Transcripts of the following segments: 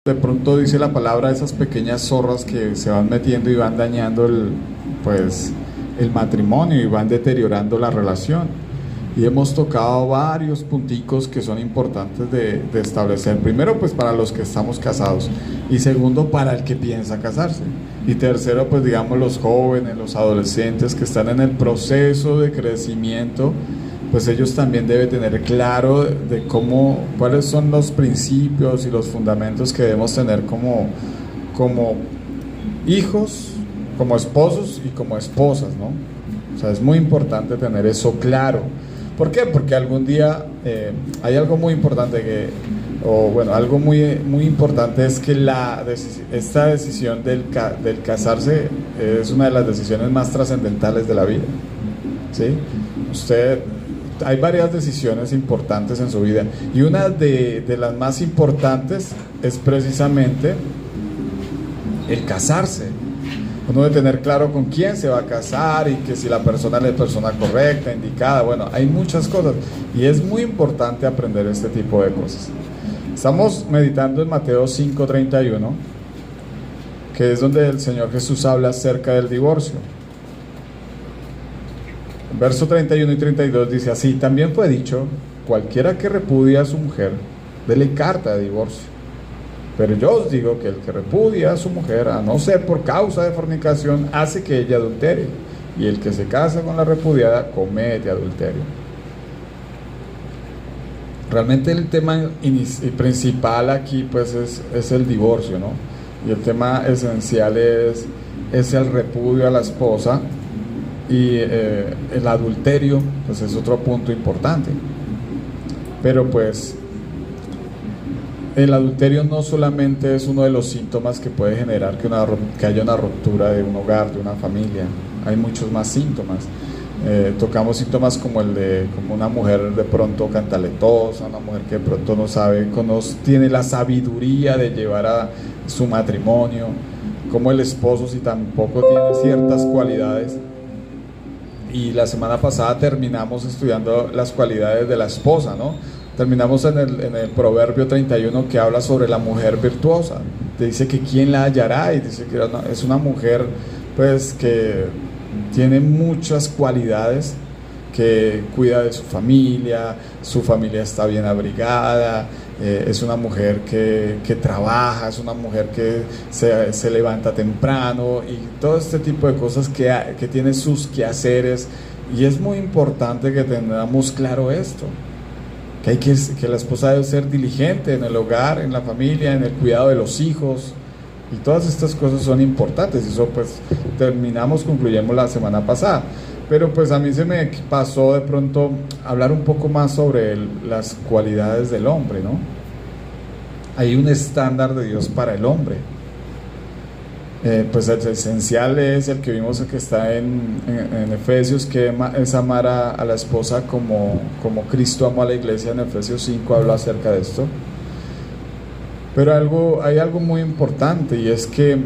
de pronto dice la palabra, esas pequeñas zorras que se van metiendo y van dañando el matrimonio y van deteriorando la relación. Y hemos tocado varios punticos que son importantes de establecer. Primero, pues para los que estamos casados, y segundo, para el que piensa casarse, y tercero, pues digamos los jóvenes, los adolescentes que están en el proceso de crecimiento, pues ellos también deben tener claro de cuáles son los principios y los fundamentos que debemos tener como hijos, como esposos y como esposas, ¿no? O sea, es muy importante tener eso claro. ¿Por qué? Porque algún día hay algo muy importante algo muy importante es que esta decisión del casarse es una de las decisiones más trascendentales de la vida, ¿sí? Hay varias decisiones importantes en su vida y una de las más importantes es precisamente el casarse. Uno debe tener claro con quién se va a casar y que si la persona es la persona correcta, indicada. Bueno, hay muchas cosas y es muy importante aprender este tipo de cosas. Estamos meditando en Mateo 5:31, que es donde el Señor Jesús habla acerca del divorcio. Verso 31 y 32 dice así: también fue dicho, cualquiera que repudia a su mujer, dele carta de divorcio. Pero yo os digo que el que repudia a su mujer, a no ser por causa de fornicación, hace que ella adultere, y el que se casa con la repudiada comete adulterio. Realmente el tema principal aquí pues es el divorcio, ¿no? Y el tema esencial es el repudio a la esposa, y el adulterio pues es otro punto importante. Pero pues el adulterio no solamente es uno de los síntomas que puede generar que haya una ruptura de un hogar, de una familia. Hay muchos más síntomas. Tocamos síntomas como como una mujer de pronto cantaletosa, una mujer que de pronto no tiene la sabiduría de llevar a su matrimonio, como el esposo si tampoco tiene ciertas cualidades. Y la semana pasada terminamos estudiando las cualidades de la esposa, ¿no? Terminamos en el Proverbio 31, que habla sobre la mujer virtuosa. Te dice que quién la hallará, y dice que es una mujer pues que tiene muchas cualidades, que cuida de su familia está bien abrigada, es una mujer que trabaja, es una mujer que se levanta temprano y todo este tipo de cosas que tiene sus quehaceres. Y es muy importante que tengamos claro esto, que la esposa debe ser diligente en el hogar, en la familia, en el cuidado de los hijos, y todas estas cosas son importantes. Y eso pues concluyemos la semana pasada. Pero pues a mí se me pasó de pronto hablar un poco más sobre las cualidades del hombre, ¿no? Hay un estándar de Dios para el hombre. Pues el esencial es el que vimos, que está en Efesios, que es amar a la esposa como Cristo amó a la iglesia. En Efesios 5 habla acerca de esto. Pero hay algo muy importante, y es que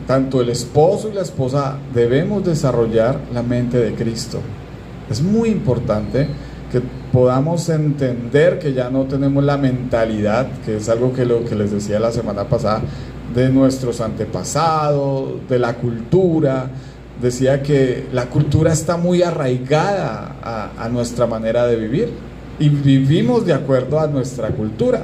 tanto el esposo y la esposa debemos desarrollar la mente de Cristo. Es muy importante que podamos entender que ya no tenemos la mentalidad, que es algo que les decía la semana pasada, de nuestros antepasados, de la cultura. Decía que la cultura está muy arraigada a nuestra manera de vivir, y vivimos de acuerdo a nuestra cultura.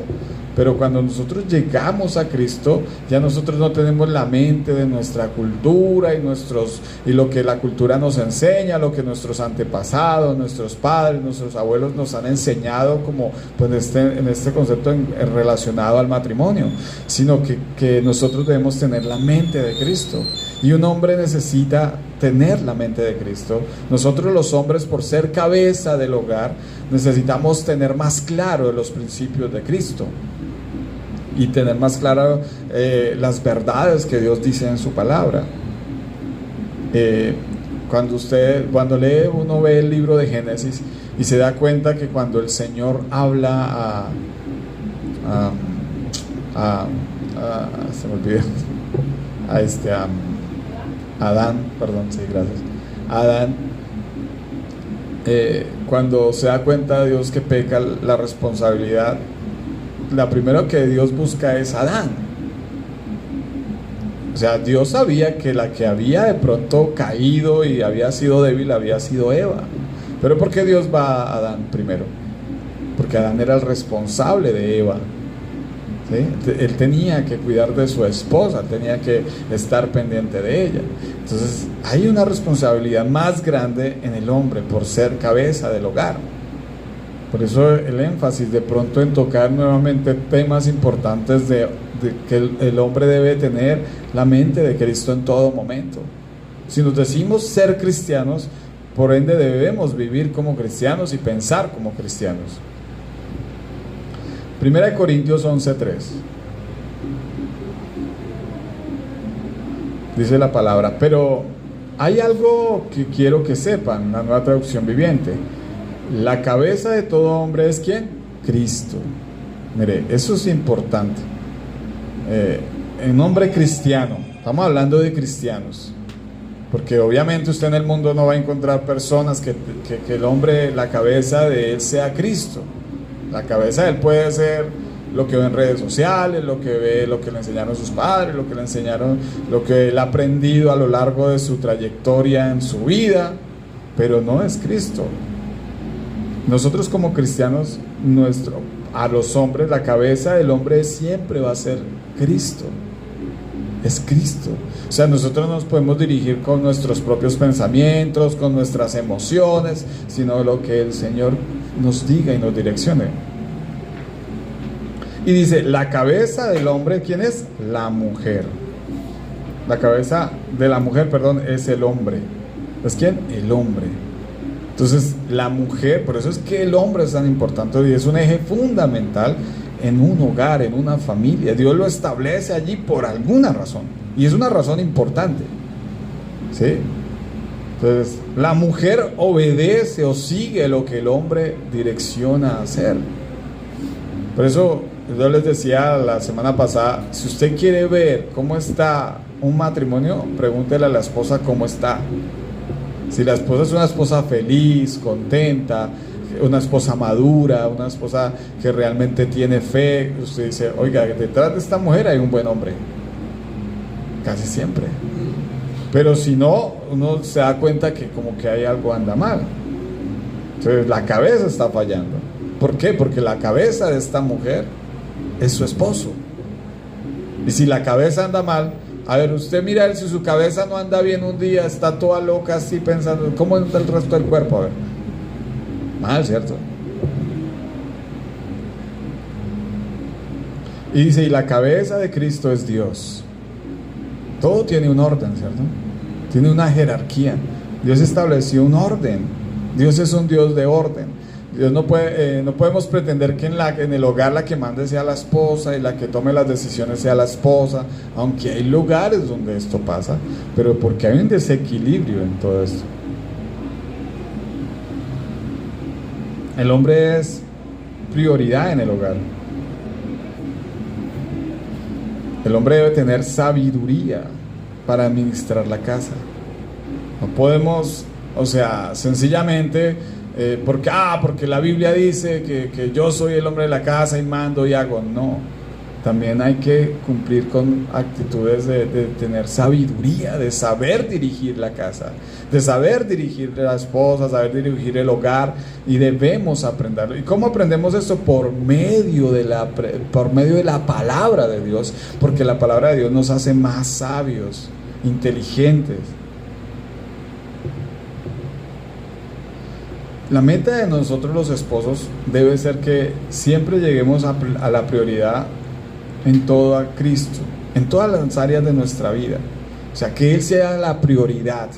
Pero cuando nosotros llegamos a Cristo, ya nosotros no tenemos la mente de nuestra cultura y lo que la cultura nos enseña, lo que nuestros antepasados, nuestros padres, nuestros abuelos nos han enseñado, como pues en este concepto relacionado al matrimonio, sino que nosotros debemos tener la mente de Cristo. Y un hombre necesita tener la mente de Cristo. Nosotros los hombres, por ser cabeza del hogar, necesitamos tener más claro los principios de Cristo y tener más claro las verdades que Dios dice en su palabra. Cuando lee, uno ve el libro de Génesis y se da cuenta que cuando el Señor habla se me olvidó, Adán, perdón, sí, gracias, Adán, cuando se da cuenta Dios que peca, la responsabilidad, la primera que Dios busca es Adán. O sea, Dios sabía que la que había de pronto caído y había sido débil había sido Eva. Pero ¿por qué Dios va a Adán primero? Porque Adán era el responsable de Eva. ¿Sí? Él tenía que cuidar de su esposa, tenía que estar pendiente de ella. Entonces hay una responsabilidad más grande en el hombre por ser cabeza del hogar. Por eso el énfasis de pronto en tocar nuevamente temas importantes de que el hombre debe tener la mente de Cristo en todo momento. Si nos decimos ser cristianos, por ende debemos vivir como cristianos y pensar como cristianos. 1 Corintios 11:3 dice la palabra: pero hay algo que quiero que sepan, la Nueva Traducción Viviente: la cabeza de todo hombre es ¿quién? Cristo. Mire, eso es importante. En hombre cristiano, estamos hablando de cristianos, porque obviamente usted en el mundo no va a encontrar personas que el hombre, la cabeza de él sea Cristo. La cabeza de él puede ser lo que ve en redes sociales, lo que ve, lo que le enseñaron sus padres, lo que le enseñaron, lo que él ha aprendido a lo largo de su trayectoria en su vida, pero no es Cristo. Nosotros como cristianos, a los hombres, la cabeza del hombre siempre va a ser Cristo. Es Cristo. O sea, nosotros no nos podemos dirigir con nuestros propios pensamientos, con nuestras emociones, sino lo que el Señor nos diga y nos direccione. Y dice, la cabeza del hombre, ¿quién es? La mujer. La cabeza de la mujer, perdón, es el hombre. ¿Es quién? El hombre. Entonces, la mujer, por eso es que el hombre es tan importante y es un eje fundamental en un hogar, en una familia. Dios lo establece allí por alguna razón, y es una razón importante, ¿sí? Entonces, la mujer obedece o sigue lo que el hombre direcciona a hacer. Por eso yo les decía la semana pasada, si usted quiere ver cómo está un matrimonio, pregúntele a la esposa cómo está. Si la esposa es una esposa feliz, contenta, una esposa madura, una esposa que realmente tiene fe, usted dice, oiga, detrás de esta mujer hay un buen hombre. Casi siempre. Pero si no, uno se da cuenta que como que hay algo anda mal. Entonces la cabeza está fallando. ¿Por qué? Porque la cabeza de esta mujer es su esposo. Y si la cabeza anda mal, a ver, usted mira, si su cabeza no anda bien un día, está toda loca así pensando, ¿cómo está el resto del cuerpo? A ver, mal, ¿cierto? Y dice, y la cabeza de Cristo es Dios. Todo tiene un orden, ¿cierto? Tiene una jerarquía. Dios estableció un orden. Dios es un Dios de orden. Dios no podemos pretender que en el hogar la que mande sea la esposa y la que tome las decisiones sea la esposa, aunque hay lugares donde esto pasa, pero porque hay un desequilibrio en todo esto. El hombre es prioridad en el hogar. El hombre debe tener sabiduría para administrar la casa. No podemos, o sea, sencillamente porque la Biblia dice que yo soy el hombre de la casa y mando y hago. No, también hay que cumplir con actitudes de tener sabiduría, de saber dirigir la casa, de saber dirigir la esposa, saber dirigir el hogar, y debemos aprenderlo. ¿Y cómo aprendemos esto? Por medio de la palabra de Dios, porque la palabra de Dios nos hace más sabios, inteligentes. La meta de nosotros los esposos debe ser que siempre lleguemos a la prioridad en todo a Cristo, en todas las áreas de nuestra vida. O sea, que Él sea la prioridad,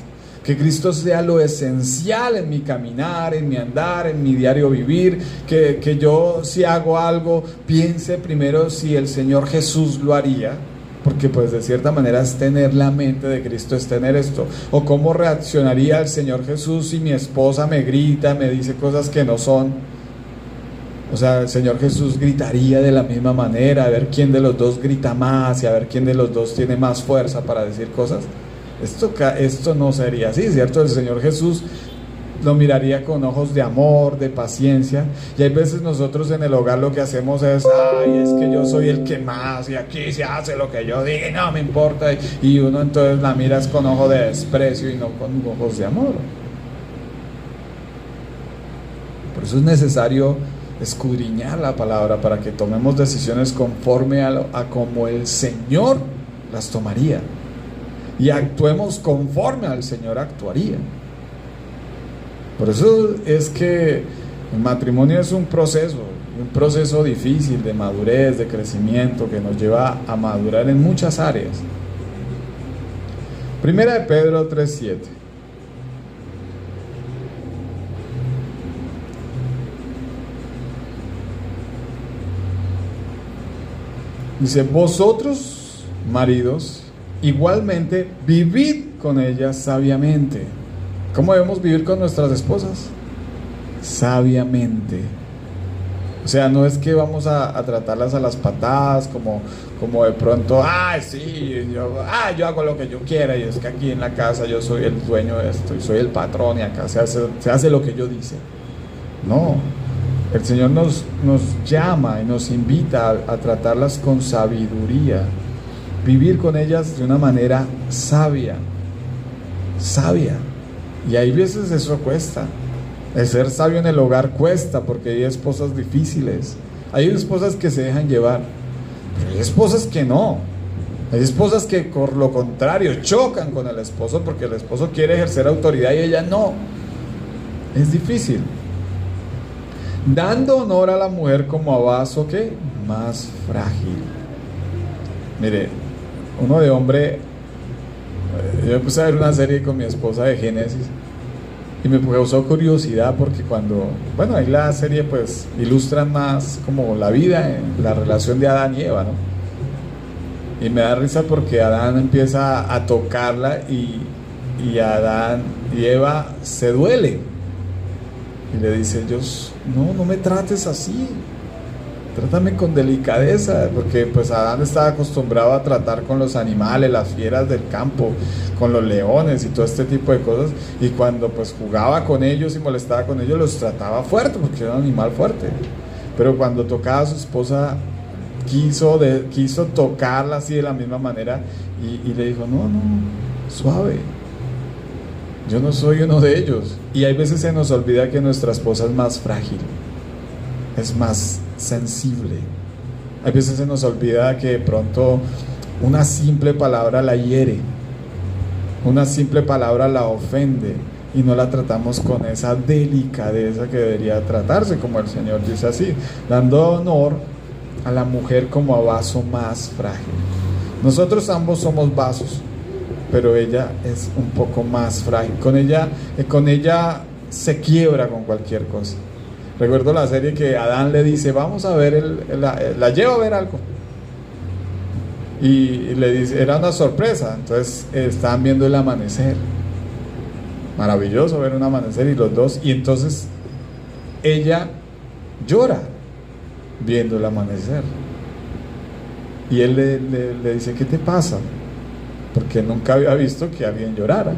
que Cristo sea lo esencial en mi caminar, en mi andar, en mi diario vivir, que yo, si hago algo, piense primero si el Señor Jesús lo haría, porque pues de cierta manera es tener la mente de Cristo, es tener esto. O cómo reaccionaría el Señor Jesús si mi esposa me grita, me dice cosas que no son. O sea, el Señor Jesús gritaría de la misma manera, a ver quién de los dos grita más y a ver quién de los dos tiene más fuerza para decir cosas. Esto no sería así, ¿cierto? El Señor Jesús lo miraría con ojos de amor, de paciencia. Y hay veces nosotros en el hogar lo que hacemos es, ay, es que yo soy el que más, y aquí se hace lo que yo diga y no me importa. Y uno entonces la miras con ojos de desprecio y no con ojos de amor. Por eso es necesario escudriñar la palabra para que tomemos decisiones conforme a como el Señor las tomaría, y actuemos conforme al Señor actuaría. Por eso es que el matrimonio es un proceso difícil de madurez, de crecimiento, que nos lleva a madurar en muchas áreas. Primera de Pedro 3:7. Dice: vosotros, maridos, igualmente vivid con ellas sabiamente. ¿Cómo debemos vivir con nuestras esposas? Sabiamente. O sea, no es que vamos a tratarlas a las patadas, como de pronto, ay, sí, yo hago lo que yo quiera, y es que aquí en la casa yo soy el dueño de esto, y soy el patrón, y acá se hace lo que yo dice. No. El Señor nos llama y nos invita a tratarlas con sabiduría, vivir con ellas de una manera sabia. Y hay veces eso cuesta. El ser sabio en el hogar cuesta, porque hay esposas difíciles, hay esposas que se dejan llevar, pero hay esposas que no. Hay esposas que por lo contrario chocan con el esposo, porque el esposo quiere ejercer autoridad y ella no. Es difícil. Dando honor a la mujer como a vaso, ¿qué? Más frágil. Mire, uno de hombre, yo me puse a ver una serie con mi esposa de Génesis y me causó curiosidad, porque ahí la serie pues ilustran más como la vida, la relación de Adán y Eva, ¿no? Y me da risa porque Adán empieza a tocarla y Adán y Eva se duelen. Y le dice: Dios, no me trates así, trátame con delicadeza, porque pues Adán estaba acostumbrado a tratar con los animales, las fieras del campo, con los leones y todo este tipo de cosas, y cuando pues jugaba con ellos y molestaba con ellos, los trataba fuerte, porque era un animal fuerte. Pero cuando tocaba a su esposa, quiso tocarla así de la misma manera, y le dijo: no, suave, yo no soy uno de ellos. Y hay veces se nos olvida que nuestra esposa es más frágil, es más sensible. Hay veces se nos olvida que de pronto una simple palabra la hiere, una simple palabra la ofende, y no la tratamos con esa delicadeza que debería tratarse, como el Señor dice así, dando honor a la mujer como a vaso más frágil. Nosotros ambos somos vasos, pero ella es un poco más frágil. Con ella se quiebra con cualquier cosa. Recuerdo la serie que Adán le dice: vamos a ver, la lleva a ver algo. Y le dice, era una sorpresa. Entonces estaban viendo el amanecer. Maravilloso ver un amanecer, y los dos. Y entonces ella llora viendo el amanecer. Y él le dice: ¿qué te pasa? Porque nunca había visto que alguien llorara.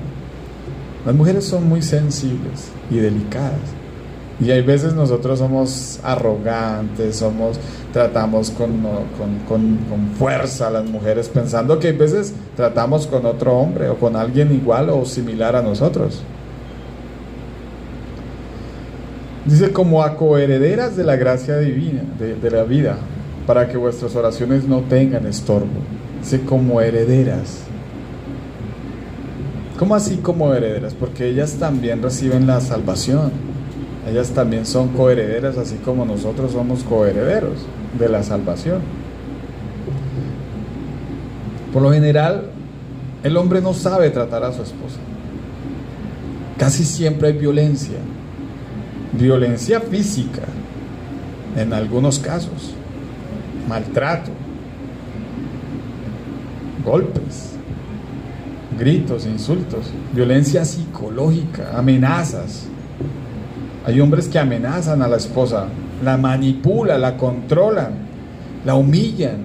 Las mujeres son muy sensibles y delicadas, y hay veces nosotros somos arrogantes, tratamos con fuerza a las mujeres, pensando que hay veces tratamos con otro hombre o con alguien igual o similar a nosotros. Dice: como a coherederas de la gracia divina, de la vida, para que vuestras oraciones no tengan estorbo. Dice: como herederas. ¿Cómo así como herederas? Porque ellas también reciben la salvación. Ellas también son coherederas, así como nosotros somos coherederos de la salvación. Por lo general, el hombre no sabe tratar a su esposa. Casi siempre hay violencia física, en algunos casos, maltrato, golpes, gritos, insultos, violencia psicológica, amenazas. Hay hombres que amenazan a la esposa, la manipulan, la controlan, la humillan,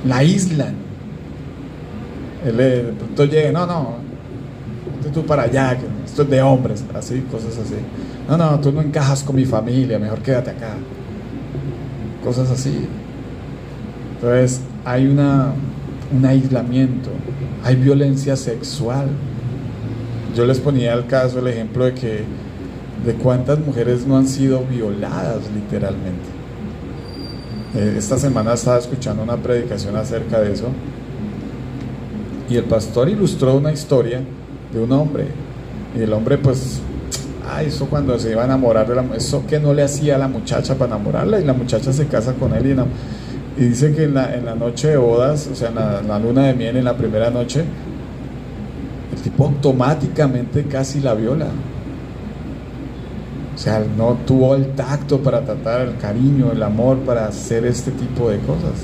la aíslan. Él de pronto llega: no, vete tú para allá, que esto es de hombres, así, cosas así. No, no, tú no encajas con mi familia, mejor quédate acá. Cosas así. Entonces, hay un aislamiento, hay violencia sexual. Yo les ponía el caso, el ejemplo de cuántas mujeres no han sido violadas literalmente. Esta semana estaba escuchando una predicación acerca de eso y el pastor ilustró una historia de un hombre, y el hombre pues, eso cuando se iba a enamorar eso que no le hacía a la muchacha para enamorarla, y la muchacha se casa con él y dice que en la noche de bodas, o sea, en la luna de miel, en la primera noche, el tipo automáticamente casi la viola. O sea, no tuvo el tacto para tratar el cariño, el amor, para hacer este tipo de cosas.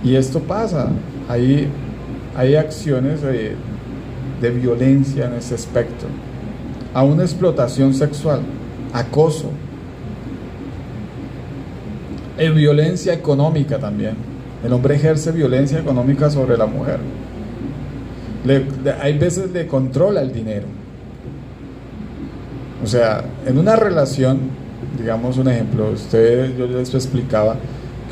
Y esto pasa. Hay acciones de violencia en ese aspecto. A una explotación sexual, acoso. Violencia económica también. El hombre ejerce violencia económica sobre la mujer. Hay veces le controla el dinero. O sea, en una relación, digamos un ejemplo, yo les explicaba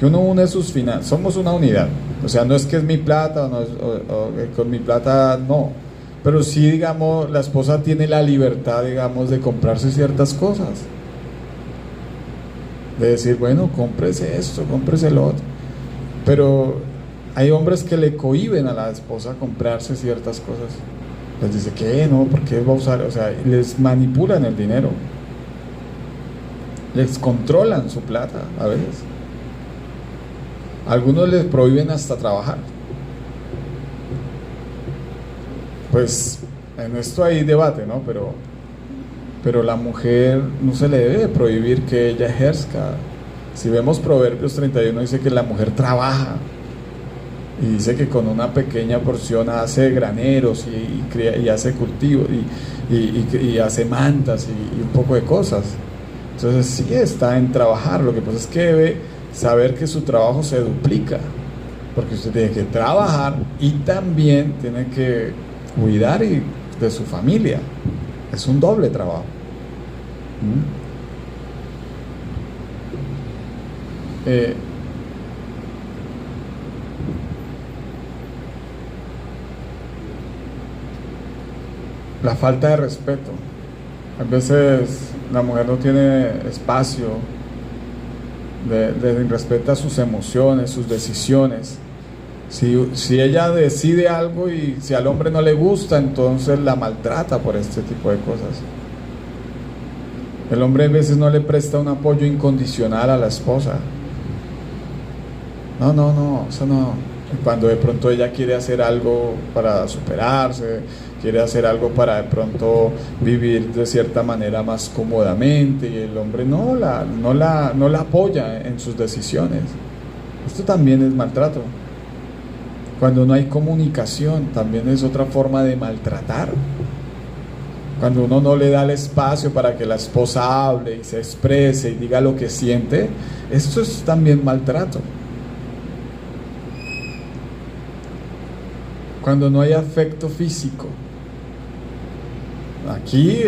que uno une sus finanzas, somos una unidad. O sea, no es que es mi plata o con mi plata no, pero sí, digamos, la esposa tiene la libertad, digamos, de comprarse ciertas cosas. De decir, bueno, cómprese esto, cómprese lo otro. Pero hay hombres que le cohíben a la esposa comprarse ciertas cosas. Les dice, ¿qué? No, ¿por qué va a usar? O sea, les manipulan el dinero. Les controlan su plata a veces. Algunos les prohíben hasta trabajar. Pues en esto hay debate, ¿no? Pero la mujer no se le debe prohibir que ella ejerza. Si vemos Proverbios 31, dice que la mujer trabaja. Y dice que con una pequeña porción hace graneros y hace cultivos y hace mantas y un poco de cosas. Entonces sí está en trabajar. Lo que pasa es que debe saber que su trabajo se duplica, porque usted tiene que trabajar y también tiene que cuidar de su familia. Es un doble trabajo. La falta de respeto. A veces la mujer no tiene espacio, respeta sus emociones, sus decisiones. Si ella decide algo y si al hombre no le gusta, entonces la maltrata por este tipo de cosas. El hombre a veces no le presta un apoyo incondicional a la esposa. No, eso no. Cuando de pronto ella quiere hacer algo para superarse, quiere hacer algo para de pronto vivir de cierta manera más cómodamente, y el hombre no la apoya en sus decisiones. Esto también es maltrato. Cuando no hay comunicación, también es otra forma de maltratar. Cuando uno no le da el espacio para que la esposa hable y se exprese y diga lo que siente, esto es también maltrato. Cuando no hay afecto físico. Aquí,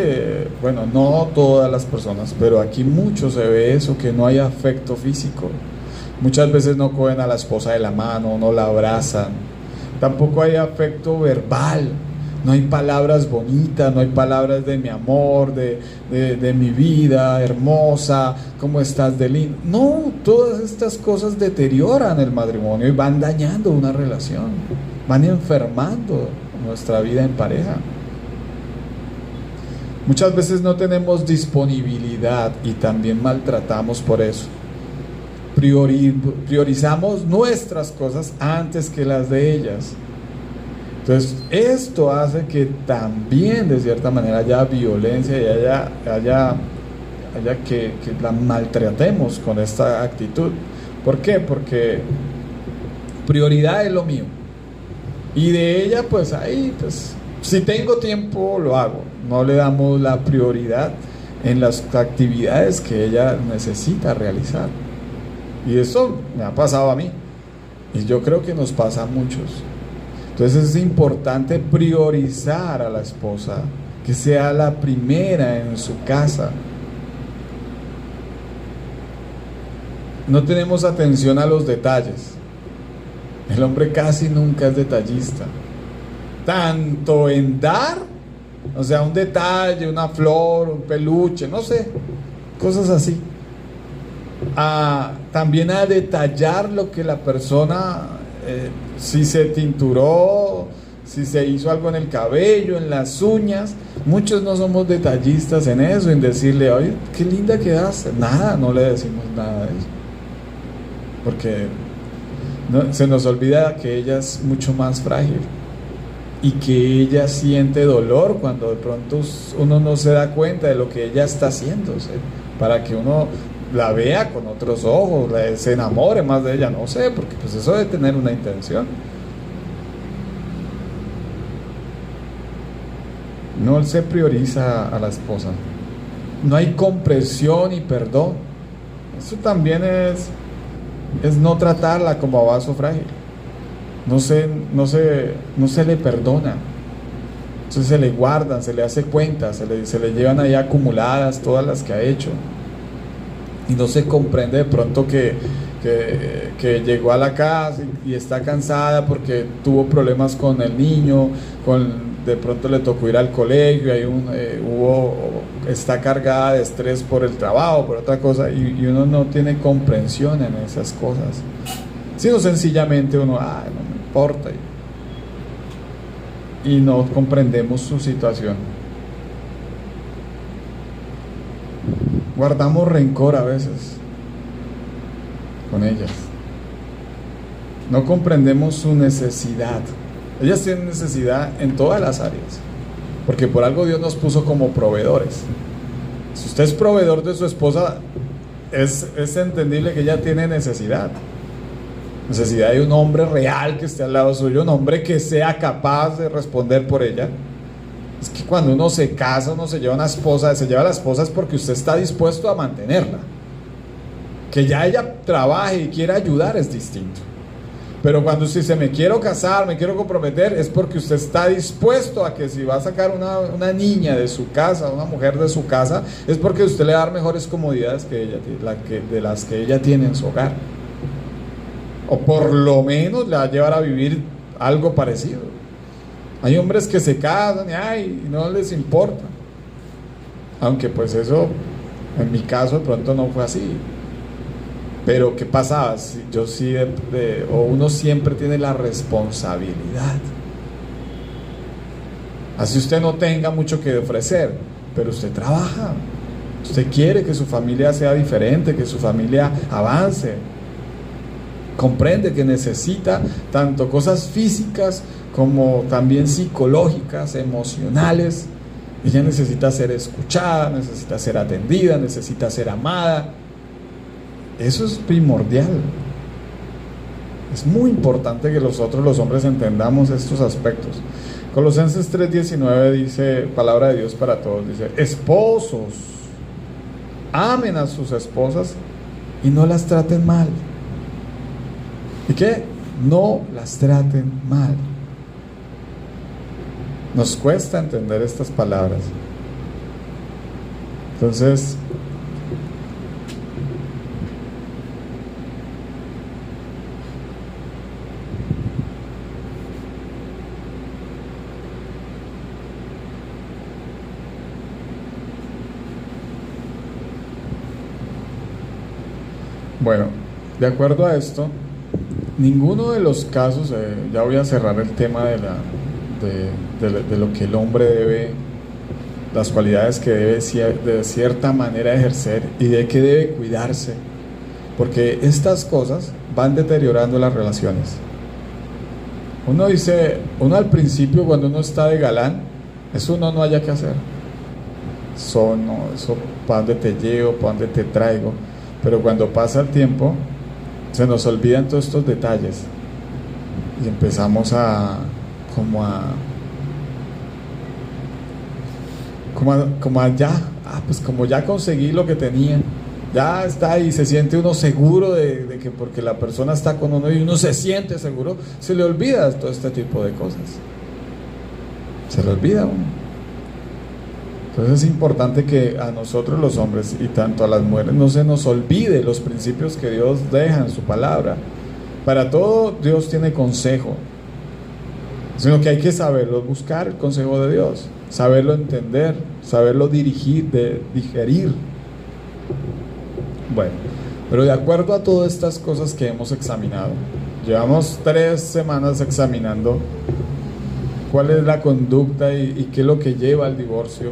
bueno, no todas las personas, pero aquí mucho se ve eso, que no hay afecto físico. Muchas veces no cogen a la esposa de la mano, no la abrazan. Tampoco hay afecto verbal. No hay palabras bonitas, no hay palabras de mi amor, de mi vida hermosa, cómo estás de lindo. No, todas estas cosas deterioran el matrimonio y van dañando una relación, van enfermando nuestra vida en pareja. Muchas veces no tenemos disponibilidad y también maltratamos por eso. Priorizamos nuestras cosas antes que las de ellas. Entonces, esto hace que también de cierta manera haya violencia y haya que la maltratemos con esta actitud. ¿Por qué? Porque prioridad es lo mío. Y de ella, pues ahí, pues, si tengo tiempo, lo hago. No le damos la prioridad en las actividades que ella necesita realizar. Y eso me ha pasado a mí. Y yo creo que nos pasa a muchos. Entonces es importante priorizar a la esposa, que sea la primera en su casa. No tenemos atención a los detalles. El hombre casi nunca es detallista. Tanto en dar, o sea, un detalle, una flor, un peluche, no sé, cosas así. También a detallar lo que la persona, si se tinturó, si se hizo algo en el cabello, en las uñas. Muchos no somos detallistas en eso, en decirle, oye, qué linda quedaste. Nada, no le decimos nada de eso. Porque se nos olvida que ella es mucho más frágil y que ella siente dolor cuando de pronto uno no se da cuenta de lo que ella está haciendo, ¿sí? Para que uno la vea con otros ojos, se enamore más de ella, no sé, porque pues eso debe tener una intención. No se prioriza a la esposa, no hay comprensión y perdón. Eso también es no tratarla como a vaso frágil. No se le perdona. Entonces se le guardan, se le hace cuentas, se le llevan ahí acumuladas todas las que ha hecho. Y no se comprende de pronto que llegó a la casa y está cansada porque tuvo problemas con el niño, de pronto le tocó ir al colegio, está cargada de estrés por el trabajo, por otra cosa, y uno no tiene comprensión en esas cosas, sino sencillamente uno, no me importa, y no comprendemos su situación. Guardamos rencor a veces con ellas, no comprendemos su necesidad. Ellas tienen necesidad en todas las áreas, porque por algo Dios nos puso como proveedores. Si usted es proveedor de su esposa, es entendible que ella tiene necesidad de un hombre real que esté al lado suyo, un hombre que sea capaz de responder por ella. Es que cuando uno se casa, uno se lleva a la esposa es porque usted está dispuesto a mantenerla. Que ya ella trabaje y quiera ayudar es distinto. Pero cuando usted dice, me quiero casar, me quiero comprometer, es porque usted está dispuesto a que si va a sacar una niña de su casa, una mujer de su casa, es porque usted le va a dar mejores comodidades que ella, de las que ella tiene en su hogar. O por lo menos le va a llevar a vivir algo parecido. Hay hombres que se casan y no les importa. Aunque pues eso, en mi caso, de pronto no fue así. Pero ¿qué pasaba? Yo sí, o uno siempre tiene la responsabilidad. Así usted no tenga mucho que ofrecer, pero usted trabaja. Usted quiere que su familia sea diferente, que su familia avance. Comprende que necesita tanto cosas físicas como también psicológicas, emocionales. Ella necesita ser escuchada, necesita ser atendida, necesita ser amada. Eso es primordial. Es muy importante que nosotros los hombres entendamos estos aspectos. Colosenses 3:19 dice, palabra de Dios para todos, dice, esposos, amen a sus esposas y no las traten mal. ¿Y qué? No las traten mal. Nos cuesta entender estas palabras. Entonces, bueno, de acuerdo a esto, ninguno de los casos, ya voy a cerrar el tema de lo que el hombre debe, las cualidades que debe de cierta manera ejercer y de que debe cuidarse, porque estas cosas van deteriorando las relaciones. Uno al principio, cuando uno está de galán, eso uno no haya que hacer. Eso para dónde te llevo, para dónde te traigo. Pero cuando pasa el tiempo, se nos olvidan todos estos detalles y empezamos como ya conseguí lo que tenía, ya está ahí, se siente uno seguro de que porque la persona está con uno y uno se siente seguro, se le olvida todo este tipo de cosas. Se le olvida a uno. Entonces es importante que a nosotros los hombres y tanto a las mujeres no se nos olvide los principios que Dios deja en su palabra. Para todo Dios tiene consejo, sino que hay que saberlo buscar, el consejo de Dios, saberlo entender, saberlo digerir. Bueno, pero de acuerdo a todas estas cosas que hemos examinado, llevamos 3 semanas examinando cuál es la conducta y qué es lo que lleva al divorcio.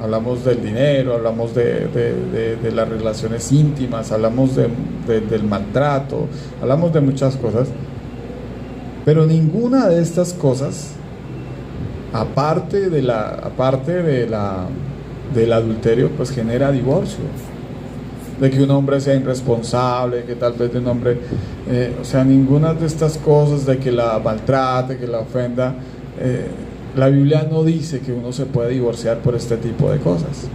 Hablamos del dinero, hablamos de las relaciones íntimas, hablamos del maltrato, hablamos de muchas cosas, pero ninguna de estas cosas, aparte del adulterio, pues genera divorcio. De que un hombre sea irresponsable, que tal vez de un hombre, o sea, ninguna de estas cosas, de que la maltrate, que la ofenda, la Biblia no dice que uno se puede divorciar por este tipo de cosas.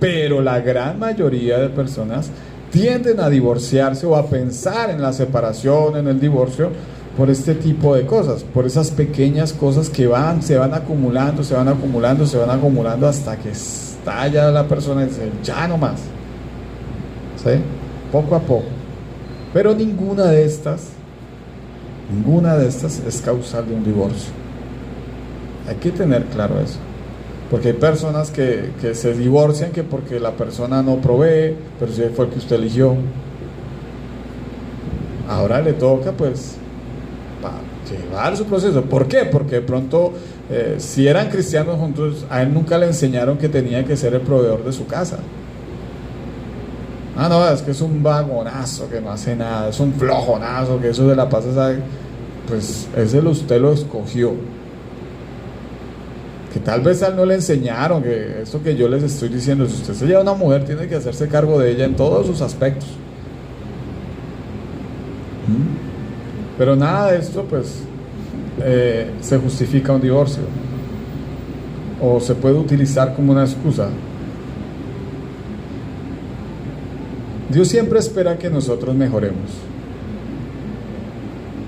Pero la gran mayoría de personas tienden a divorciarse o a pensar en la separación, en el divorcio, por este tipo de cosas, por esas pequeñas cosas que se van acumulando hasta que estalla la persona y dice, ya no más. ¿Sí? Poco a poco. Pero ninguna de estas es causal de un divorcio. Hay que tener claro eso, porque hay personas que se divorcian que porque la persona no provee, pero si fue el que usted eligió, ahora le toca pues llevar su proceso. ¿Por qué? Porque de pronto si eran cristianos juntos, a él nunca le enseñaron que tenía que ser el proveedor de su casa. Ah, no, es que es un vagonazo que no hace nada, es un flojonazo que eso de la paz, pues ese usted lo escogió. Que tal vez a él no le enseñaron, que esto que yo les estoy diciendo, si usted se lleva a una mujer, tiene que hacerse cargo de ella en todos sus aspectos. Pero nada de esto, pues, se justifica un divorcio, o se puede utilizar como una excusa. Dios siempre espera que nosotros mejoremos.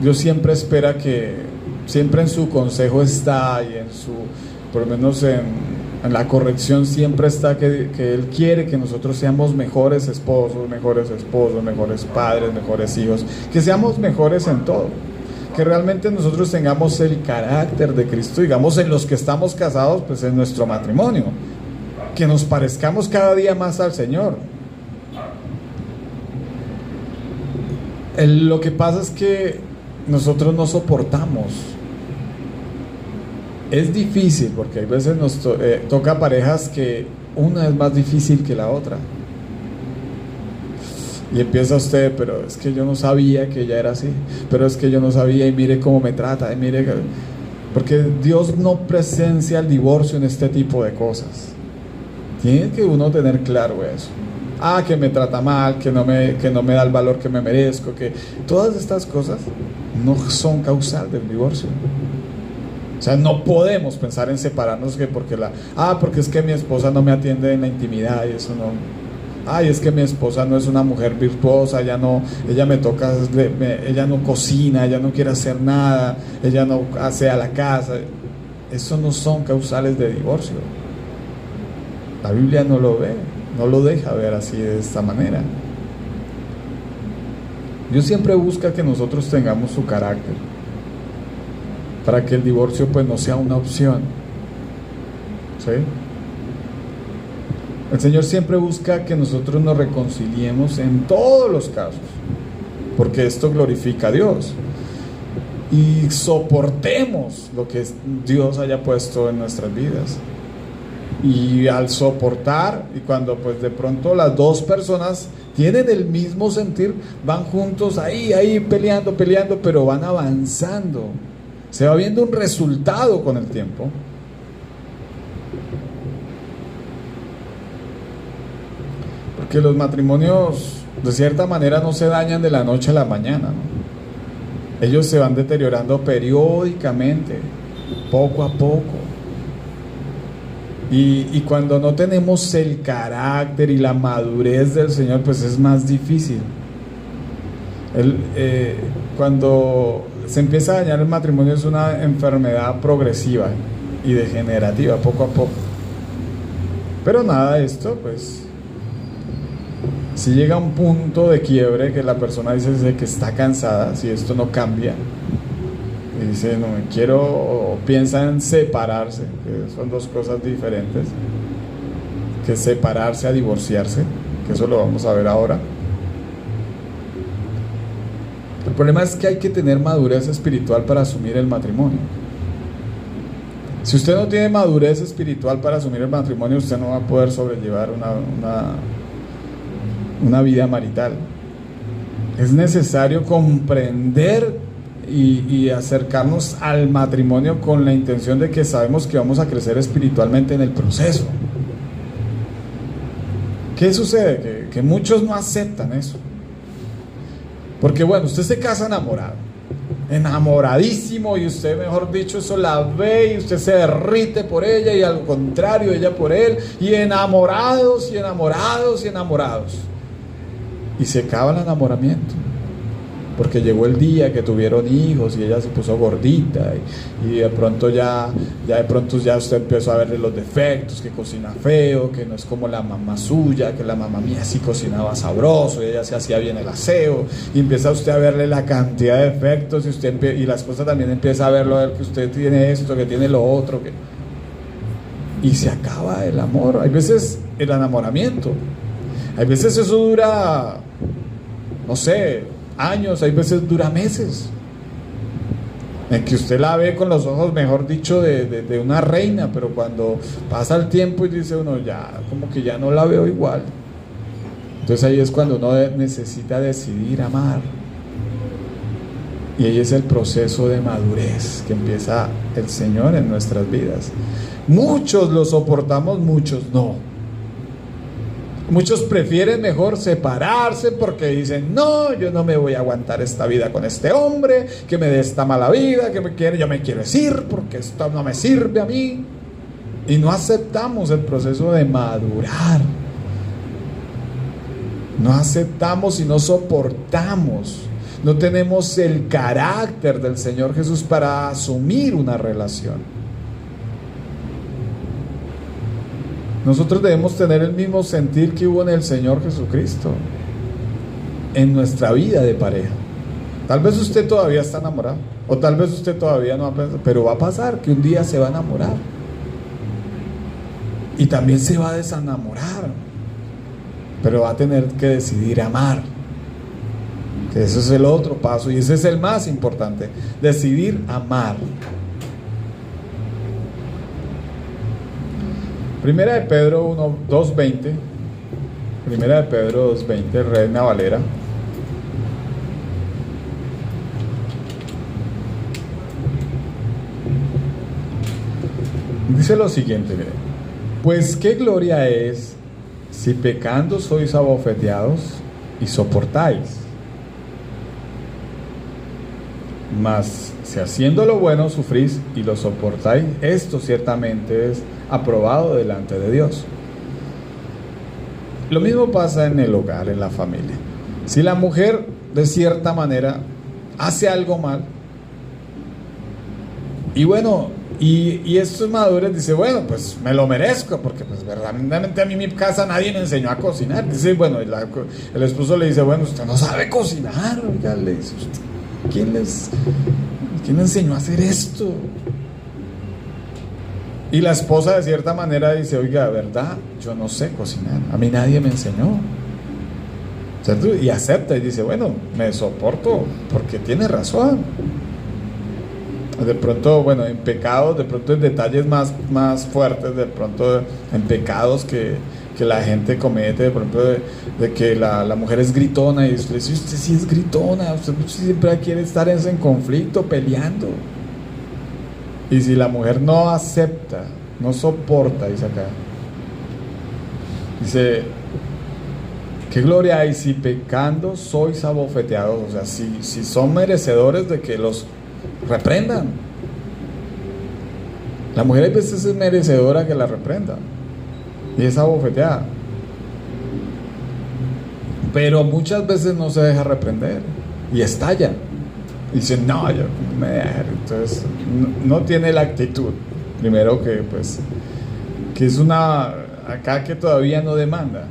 Dios siempre espera siempre en su consejo está, y en su, por lo menos en la corrección siempre está que Él quiere que nosotros seamos mejores esposos, mejores padres, mejores hijos, que seamos mejores en todo, que realmente nosotros tengamos el carácter de Cristo, digamos, en los que estamos casados, pues en nuestro matrimonio, que nos parezcamos cada día más al Señor. Lo que pasa es que nosotros no soportamos. Es difícil porque hay veces nos toca parejas que una es más difícil que la otra. Y empieza usted, pero es que yo no sabía que ella era así, pero es que yo no sabía y mire cómo me trata, y mire, porque Dios no presencia el divorcio en este tipo de cosas. Tiene que uno tener claro eso. Que me trata mal, que no me da el valor que me merezco, que todas estas cosas no son causal del divorcio. O sea, no podemos pensar en separarnos porque es que mi esposa no me atiende en la intimidad y eso no. Es que mi esposa no es una mujer virtuosa, ella no cocina, ella no quiere hacer nada, ella no hace a la casa. Eso no son causales de divorcio. La Biblia no lo ve, no lo deja ver así, de esta manera. Dios siempre busca que nosotros tengamos su carácter, para que el divorcio pues no sea una opción. ¿Sí? El Señor siempre busca que nosotros nos reconciliemos en todos los casos, porque esto glorifica a Dios, y soportemos lo que Dios haya puesto en nuestras vidas. Y al soportar, y cuando pues de pronto las dos personas tienen el mismo sentir, van juntos ahí peleando, pero van avanzando, se va viendo un resultado con el tiempo. Porque los matrimonios de cierta manera no se dañan de la noche a la mañana, ¿no? Ellos se van deteriorando periódicamente, poco a poco. Y cuando no tenemos el carácter y la madurez del Señor, pues es más difícil. Cuando se empieza a dañar el matrimonio es una enfermedad progresiva y degenerativa, poco a poco. Pero nada de esto, pues, si llega a un punto de quiebre que la persona dice que está cansada, si esto no cambia, y dice, no me quiero, o piensa en separarse, que son dos cosas diferentes, que separarse a divorciarse, que eso lo vamos a ver ahora. El problema es que hay que tener madurez espiritual para asumir el matrimonio. Si usted no tiene madurez espiritual para asumir el matrimonio, usted no va a poder sobrellevar una vida marital. Es necesario comprender y acercarnos al matrimonio con la intención de que sabemos que vamos a crecer espiritualmente en el proceso. ¿Qué sucede? Que muchos no aceptan eso. Porque bueno, usted se casa enamoradísimo, y usted, mejor dicho, eso la ve y usted se derrite por ella, y al contrario, ella por él, y enamorados y enamorados y enamorados. Y se acaba el enamoramiento, porque llegó el día que tuvieron hijos y ella se puso gordita, y de pronto ya usted empezó a verle los defectos, que cocina feo, que no es como la mamá suya, que la mamá mía sí cocinaba sabroso y ella se hacía bien el aseo, y empieza usted a verle la cantidad de defectos, y la esposa también empieza a verlo, a ver que usted tiene esto, que tiene lo otro, y se acaba el amor. Hay veces el enamoramiento, hay veces eso dura, no sé, años, hay veces dura meses, en que usted la ve con los ojos, mejor dicho, de una reina, pero cuando pasa el tiempo y dice uno, ya, como que ya no la veo igual. Entonces ahí es cuando uno necesita decidir amar, y ahí es el proceso de madurez que empieza el Señor en nuestras vidas. Muchos lo soportamos, muchos no. Muchos prefieren mejor separarse porque dicen, no, yo no me voy a aguantar esta vida con este hombre, que me dé esta mala vida, yo me quiero ir porque esto no me sirve a mí. Y no aceptamos el proceso de madurar. No aceptamos y no soportamos. No tenemos el carácter del Señor Jesús para asumir una relación. Nosotros debemos tener el mismo sentir que hubo en el Señor Jesucristo en nuestra vida de pareja. Tal vez usted todavía está enamorado, o tal vez usted todavía no ha pensado, pero va a pasar que un día se va a enamorar y también se va a desenamorar, pero va a tener que decidir amar, que ese es el otro paso, y ese es el más importante: decidir amar. Primera de Pedro 2:20, Primera de Pedro 2:20, Reina Valera. Dice lo siguiente, mire: pues qué gloria es si pecando sois abofeteados y soportáis, mas si haciendo lo bueno sufrís y lo soportáis, esto ciertamente es aprobado delante de Dios. Lo mismo pasa en el hogar, en la familia. Si la mujer de cierta manera hace algo mal, y bueno, y estos maduros dicen, bueno, pues me lo merezco, porque pues verdaderamente a mí en mi casa nadie me enseñó a cocinar. Dice, bueno, el esposo le dice, bueno, usted no sabe cocinar, oiga, le dice, ¿quién le enseñó a hacer esto? Y la esposa de cierta manera dice, oiga, ¿verdad? Yo no sé cocinar, a mí nadie me enseñó, ¿cierto? Y acepta y dice, bueno, me soporto porque tiene razón. De pronto, bueno, en pecados, de pronto en detalles más fuertes, de pronto en pecados que la gente comete, de pronto de que la mujer es gritona, y usted sí es gritona, usted siempre quiere estar en conflicto, peleando. Y si la mujer no acepta, no soporta, dice acá, dice, ¿qué gloria hay si pecando sois abofeteados? O sea, si son merecedores de que los reprendan. La mujer a veces es merecedora que la reprenda y es abofeteada, pero muchas veces no se deja reprender y estalla. Dice, no, yo me dejo. Entonces no tiene la actitud, primero que pues que es una acá que todavía no demanda,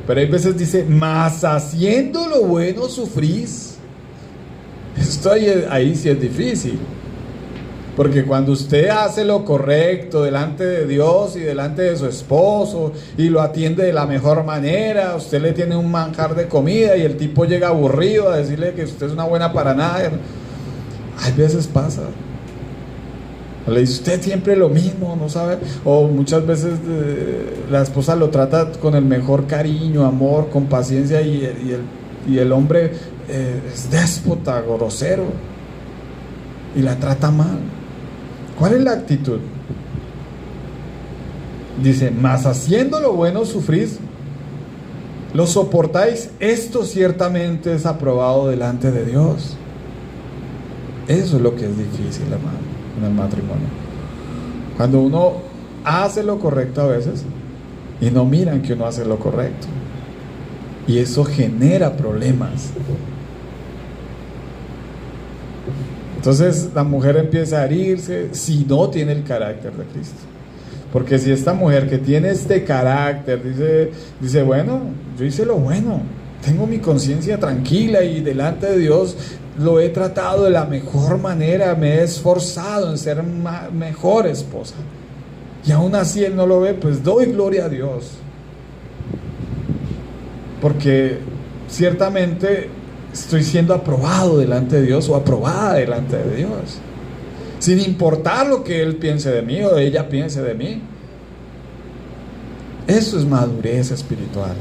pero hay veces dice, mas haciendo lo bueno sufrís. Esto ahí sí es difícil, porque cuando usted hace lo correcto delante de Dios y delante de su esposo y lo atiende de la mejor manera, usted le tiene un manjar de comida y el tipo llega aburrido a decirle que usted es una buena para nada. Hay veces pasa, le dice usted siempre lo mismo, no sabe, o muchas veces la esposa lo trata con el mejor cariño, amor, con paciencia y el hombre es déspota, grosero y la trata mal. ¿Cuál es la actitud? Dice, mas haciendo lo bueno sufrís, lo soportáis, esto ciertamente es aprobado delante de Dios. Eso es lo que es difícil, hermano, en el matrimonio. Cuando uno hace lo correcto a veces y no miran que uno hace lo correcto, y eso genera problemas. Entonces la mujer empieza a herirse si no tiene el carácter de Cristo. Porque si esta mujer que tiene este carácter dice, bueno, yo hice lo bueno, tengo mi conciencia tranquila y delante de Dios lo he tratado de la mejor manera, me he esforzado en ser mejor esposa, y aún así él no lo ve, pues doy gloria a Dios, porque ciertamente estoy siendo aprobado delante de Dios o aprobada delante de Dios, sin importar lo que él piense de mí o ella piense de mí. Eso es madurez espiritual.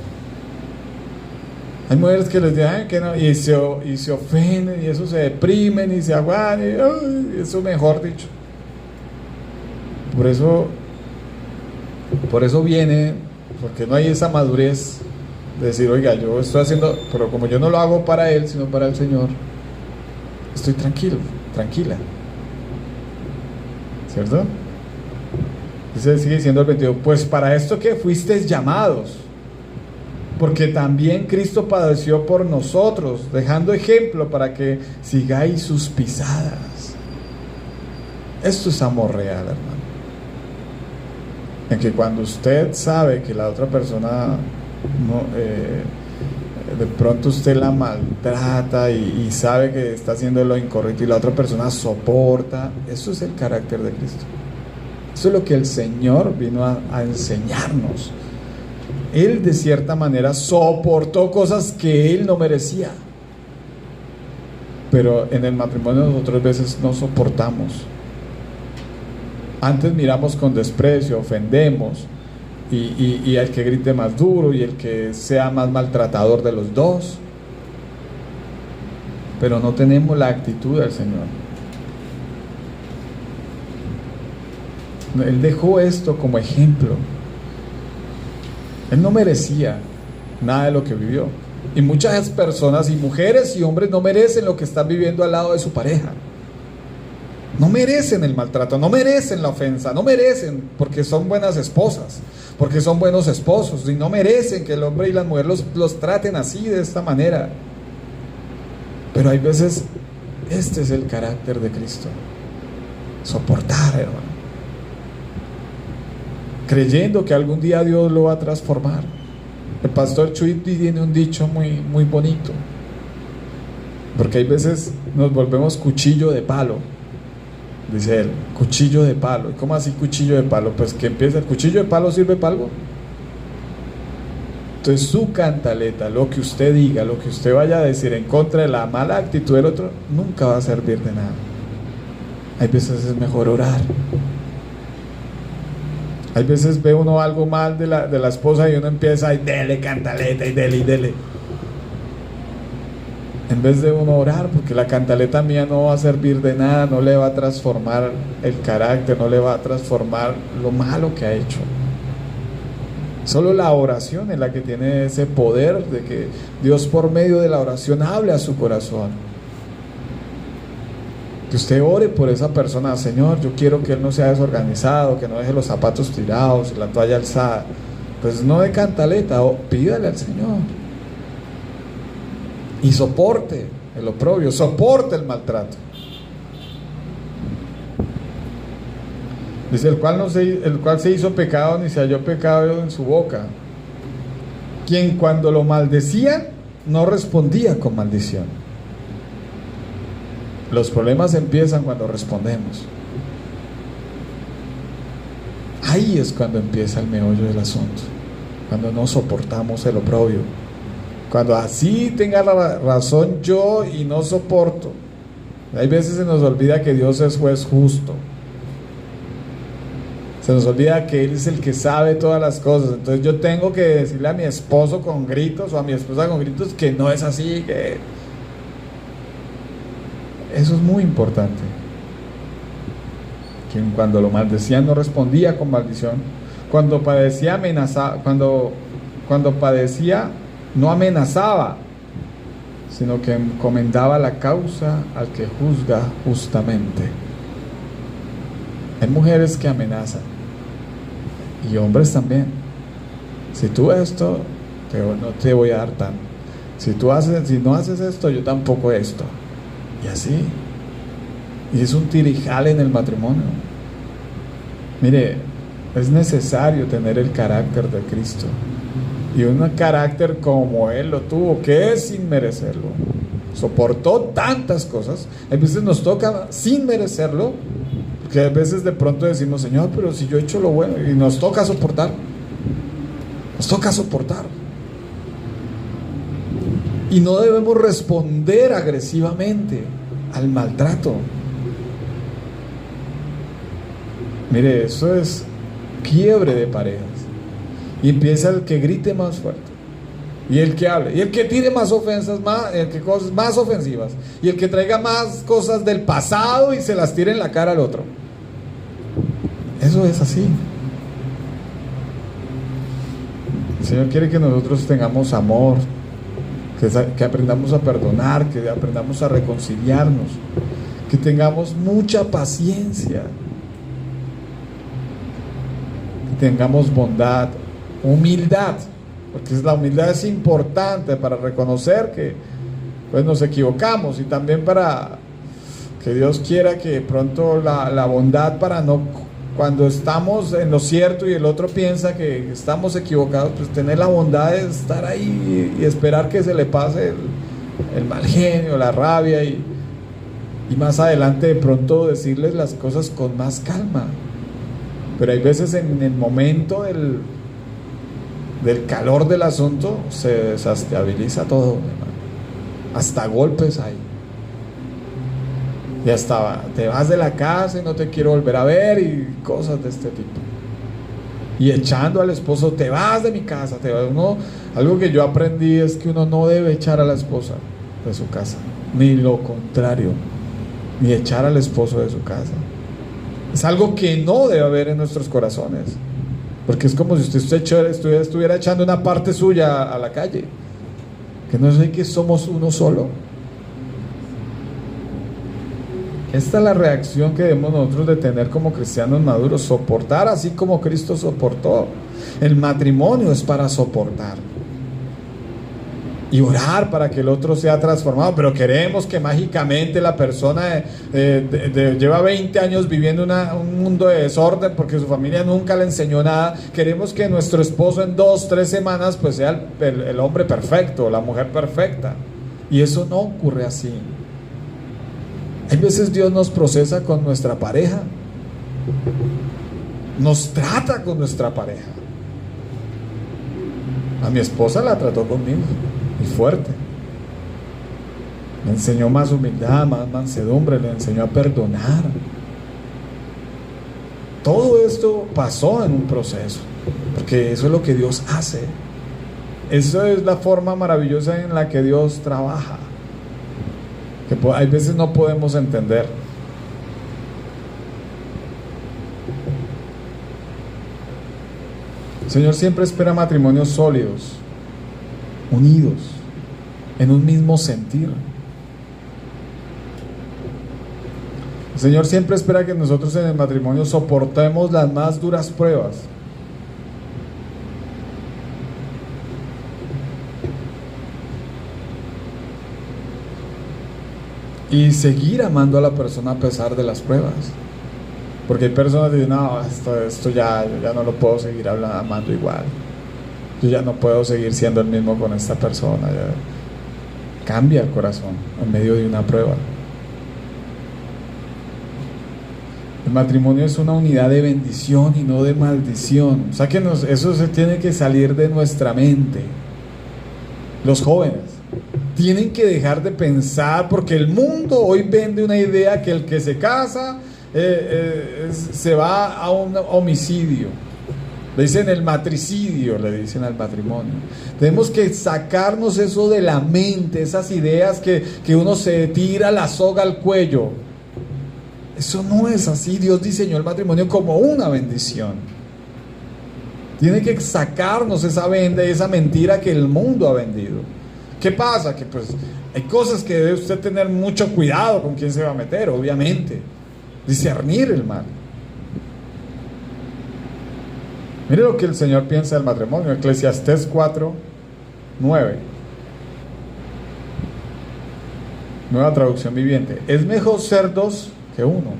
Hay mujeres que les dicen que no, y se ofenden y eso, se deprimen y se aguantan, eso mejor dicho. Por eso viene, porque no hay esa madurez de decir, oiga, yo estoy haciendo, pero como yo no lo hago para él, sino para el Señor, estoy tranquilo, tranquila, ¿cierto? Sigue diciendo el 22, pues para esto que fuisteis llamados, porque también Cristo padeció por nosotros, dejando ejemplo para que sigáis sus pisadas. Esto es amor real, hermano, en que cuando usted sabe que la otra persona de pronto usted la maltrata y sabe que está haciendo lo incorrecto y la otra persona soporta, eso es el carácter de Cristo. Eso es lo que el Señor vino a enseñarnos. Él de cierta manera soportó cosas que él no merecía, pero en el matrimonio nosotros a veces no soportamos. Antes miramos con desprecio, ofendemos, y el que grite más duro y el que sea más maltratador de los dos, pero no tenemos la actitud del Señor. Él dejó esto como ejemplo. Él no merecía nada de lo que vivió, y muchas personas, y mujeres y hombres, no merecen lo que están viviendo al lado de su pareja. No merecen el maltrato, no merecen la ofensa, no merecen, porque son buenas esposas, porque son buenos esposos, y no merecen que el hombre y la mujer los traten así, de esta manera. Pero hay veces, este es el carácter de Cristo: soportar, hermano, creyendo que algún día Dios lo va a transformar. El pastor Chuy tiene un dicho muy, muy bonito, porque hay veces nos volvemos cuchillo de palo. Dice él, cuchillo de palo. ¿Cómo así cuchillo de palo? Pues que empieza, ¿el cuchillo de palo sirve para algo? Entonces su cantaleta, lo que usted diga, lo que usted vaya a decir en contra de la mala actitud del otro, nunca va a servir de nada. Hay veces es mejor orar. Hay veces ve uno algo mal de la esposa y uno empieza y dele cantaleta y dele. En vez de uno orar, porque la cantaleta mía no va a servir de nada, no le va a transformar el carácter, no le va a transformar lo malo que ha hecho. Solo la oración es la que tiene ese poder de que Dios por medio de la oración hable a su corazón. Que usted ore por esa persona. Señor, yo quiero que él no sea desorganizado, que no deje los zapatos tirados y la toalla alzada. Pues no de cantaleta, pídale al Señor. Y soporte el oprobio, soporte el maltrato. Dice, el cual se hizo pecado, ni se halló pecado en su boca. Quien cuando lo maldecían, no respondía con maldición. Los problemas empiezan cuando respondemos. Ahí es cuando empieza el meollo del asunto. Cuando no soportamos el oprobio. Cuando así tenga la razón yo y no soporto. Hay veces se nos olvida que Dios es juez justo. Se nos olvida que Él es el que sabe todas las cosas. Entonces yo tengo que decirle a mi esposo con gritos o a mi esposa con gritos que no es así, que... Eso es muy importante. Quien cuando lo maldecían no respondía con maldición. Cuando padecía amenazaba, cuando padecía no amenazaba, sino que encomendaba la causa al que juzga justamente. Hay mujeres que amenazan y hombres también. Si tú esto, no te voy a dar tanto. Si no haces esto, yo tampoco esto. Y así. Y es un tirijale en el matrimonio. Mire, es necesario tener el carácter de Cristo. Y un carácter como Él lo tuvo, que es sin merecerlo. Soportó tantas cosas. A veces nos toca sin merecerlo, porque a veces de pronto decimos, Señor, pero si yo he hecho lo bueno, y nos toca soportar. Nos toca soportar. Y no debemos responder agresivamente al maltrato. Mire, eso es quiebre de parejas. Y empieza el que grite más fuerte, y el que hable, y el que tire más ofensas, cosas más ofensivas, y el que traiga más cosas del pasado y se las tire en la cara al otro. Eso es así. El Señor quiere que nosotros tengamos amor, que aprendamos a perdonar, que aprendamos a reconciliarnos, que tengamos mucha paciencia, que tengamos bondad, humildad, porque la humildad es importante para reconocer que pues nos equivocamos, y también para que Dios quiera que de pronto la bondad para no, cuando estamos en lo cierto y el otro piensa que estamos equivocados, pues tener la bondad de estar ahí y esperar que se le pase el mal genio, la rabia, y más adelante de pronto decirles las cosas con más calma. Pero hay veces en el momento del calor del asunto se desestabiliza todo, hermano. Hasta golpes hay. Y hasta te vas de la casa y no te quiero volver a ver, y cosas de este tipo. Y echando al esposo, te vas de mi casa, te vas. Algo que yo aprendí es que uno no debe echar a la esposa de su casa, ni lo contrario, ni echar al esposo de su casa. Es algo que no debe haber en nuestros corazones, porque es como si usted estuviera echando una parte suya a la calle, que no es que somos uno solo. Esta es la reacción que debemos nosotros de tener como cristianos maduros: soportar así como Cristo soportó. El matrimonio es para soportar y orar para que el otro sea transformado, pero queremos que mágicamente la persona lleva 20 años viviendo un mundo de desorden porque su familia nunca le enseñó nada. Queremos que nuestro esposo en 2-3 semanas pues sea el hombre perfecto, la mujer perfecta, y eso no ocurre así. Hay veces Dios nos procesa con nuestra pareja, nos trata con nuestra pareja. A mi esposa la trató conmigo y fuerte. Me enseñó más humildad, más mansedumbre, le enseñó a perdonar. Todo esto pasó en un proceso, porque eso es lo que Dios hace. Eso es la forma maravillosa en la que Dios trabaja, que hay veces no podemos entender. El Señor siempre espera matrimonios sólidos, unidos, en un mismo sentir. El Señor siempre espera que nosotros en el matrimonio soportemos las más duras pruebas. Y seguir amando a la persona a pesar de las pruebas. Porque hay personas que dicen, no, esto ya no lo puedo seguir amando igual. Yo ya no puedo seguir siendo el mismo con esta persona. Cambia el corazón en medio de una prueba. El matrimonio es una unidad de bendición y no de maldición. O sea que eso se tiene que salir de nuestra mente. Los jóvenes tienen que dejar de pensar, porque el mundo hoy vende una idea que el que se casa se va a un homicidio. Le dicen el matricidio, le dicen al matrimonio. Tenemos que sacarnos eso de la mente, esas ideas que uno se tira la soga al cuello. Eso no es así. Dios diseñó el matrimonio como una bendición. Tiene que sacarnos esa venda y esa mentira que el mundo ha vendido. ¿Qué pasa? Que pues hay cosas que debe usted tener mucho cuidado con quién se va a meter, obviamente. Discernir el mal. Mire lo que el Señor piensa del matrimonio. Eclesiastés 4:9. Nueva traducción viviente. Es mejor ser dos que uno.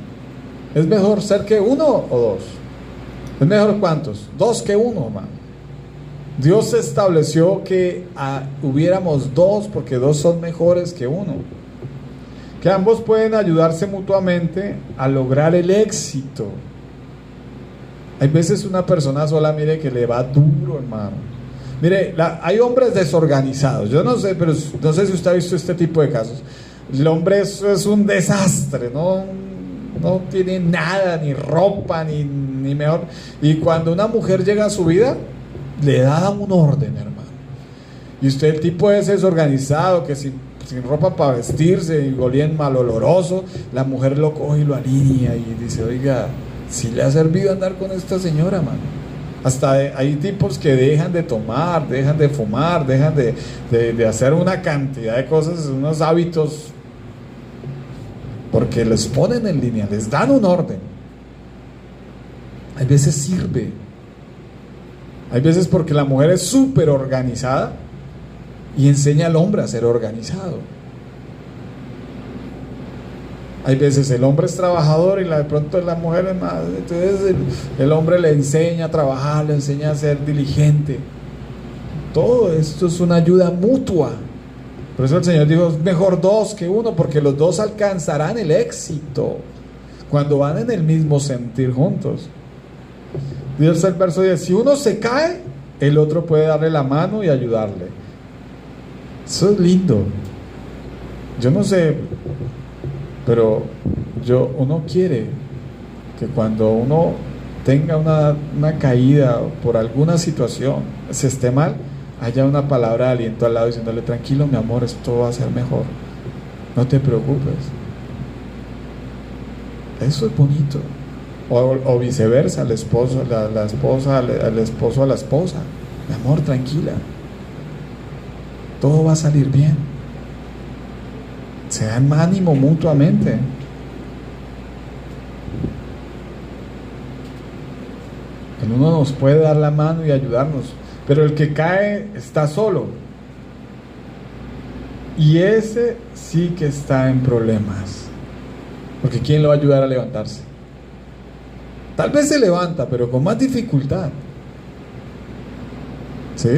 ¿Es mejor ser que uno o dos? ¿Es mejor cuántos? Dos que uno, hermano. Dios estableció que hubiéramos dos, porque dos son mejores que uno. Que ambos pueden ayudarse mutuamente a lograr el éxito. Hay veces una persona sola, mire, que le va duro, hermano. Mire, hay hombres desorganizados. Yo no sé, pero no sé si usted ha visto este tipo de casos. El hombre es un desastre, no tiene nada, ni ropa, ni mejor. Y cuando una mujer llega a su vida, le da un orden, hermano. Y usted, el tipo es desorganizado, que sin ropa para vestirse y olien maloloroso, la mujer lo coge y lo alinea y dice, oiga, si le ha servido andar con esta señora, mano. Hasta hay tipos que dejan de tomar, dejan de fumar, dejan de hacer una cantidad de cosas, unos hábitos, porque les ponen en línea, les dan un orden. Hay veces sirve. Hay veces porque la mujer es súper organizada y enseña al hombre a ser organizado. Hay veces el hombre es trabajador y de pronto la mujer es más. Entonces el hombre le enseña a trabajar, le enseña a ser diligente. Todo esto es una ayuda mutua. Por eso el Señor dijo, es mejor dos que uno, porque los dos alcanzarán el éxito cuando van en el mismo sentir juntos. Dice el verso 10, si uno se cae, el otro puede darle la mano y ayudarle. Eso es lindo. Yo no sé, pero uno quiere que cuando uno tenga una caída por alguna situación, se esté mal, haya una palabra de aliento al lado diciéndole, tranquilo mi amor, esto va a ser mejor, no te preocupes. Eso es bonito. O viceversa, la esposa, la esposa, el esposo a la esposa, mi amor, tranquila, todo va a salir bien. Se dan ánimo mutuamente. El uno nos puede dar la mano y ayudarnos, pero el que cae está solo, y ese sí que está en problemas, porque ¿quién lo va a ayudar a levantarse? Tal vez se levanta, pero con más dificultad. ¿Sí?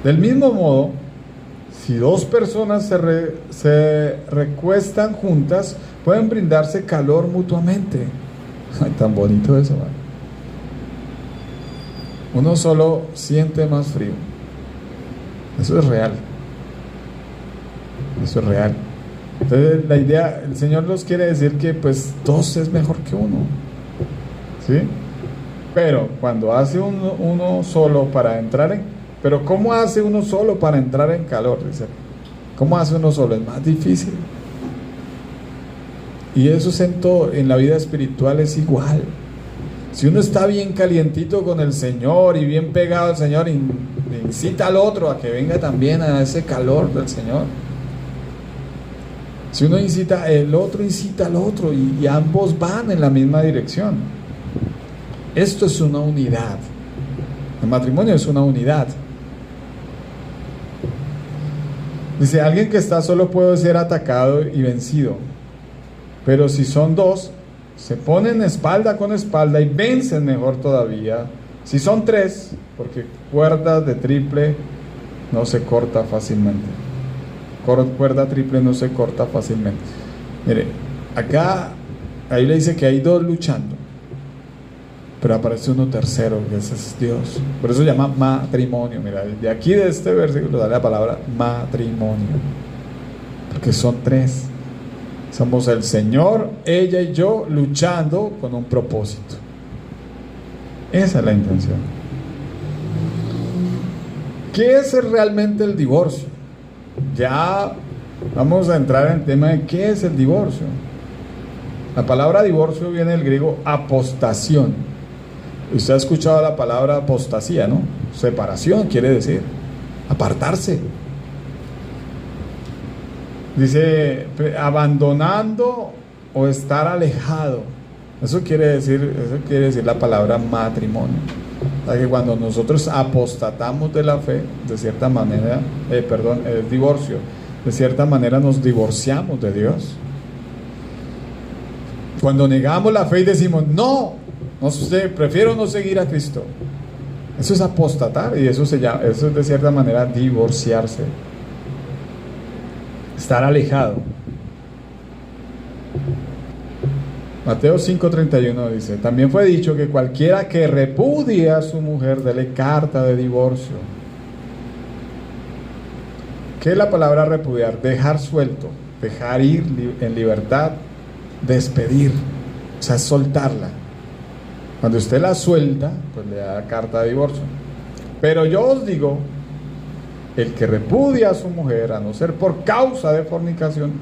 Del mismo modo, si dos personas se recuestan juntas, pueden brindarse calor mutuamente. Ay, tan bonito eso, ¿vale? Uno solo siente más frío. Eso es real. Eso es real. Entonces la idea, el Señor nos quiere decir que pues dos es mejor que uno. ¿Sí? Pero cuando hace uno solo para entrar en... Pero ¿cómo hace uno solo para entrar en calor? Dice, ¿cómo hace uno solo? Es más difícil. Y eso es en todo, en la vida espiritual es igual. Si uno está bien calientito con el Señor y bien pegado al Señor, incita al otro a que venga también a ese calor del Señor. Si uno incita, el otro incita al otro y ambos van en la misma dirección. Esto es una unidad. El matrimonio es una unidad. Dice, alguien que está solo puede ser atacado y vencido, pero si son dos, se ponen espalda con espalda y vencen mejor todavía. Si son tres, porque cuerda de triple no se corta fácilmente. Cuerda triple no se corta fácilmente. Mire, acá ahí le dice que hay dos luchando, pero aparece uno tercero, que ese es Dios. Por eso se llama matrimonio. Mira, de aquí de este versículo da la palabra matrimonio, porque son tres. Somos el Señor, ella y yo luchando con un propósito. Esa es la intención. ¿Qué es realmente el divorcio? Ya vamos a entrar en el tema de qué es el divorcio. La palabra divorcio viene del griego apostación. Usted ha escuchado la palabra apostasía, ¿no? Separación quiere decir apartarse. Dice abandonando o estar alejado. Eso quiere decir la palabra matrimonio. O sea que cuando nosotros apostatamos de la fe, de cierta manera, divorcio, de cierta manera nos divorciamos de Dios. Cuando negamos la fe y decimos no prefiero no seguir a Cristo, eso es apostatar, y eso es de cierta manera divorciarse, estar alejado. Mateo 5:31 dice, también fue dicho que cualquiera que repudia a su mujer, dele carta de divorcio. ¿Qué es la palabra repudiar? Dejar suelto, dejar ir en libertad, despedir, o sea, soltarla. Cuando usted la suelta, pues le da carta de divorcio. Pero yo os digo, el que repudia a su mujer, a no ser por causa de fornicación,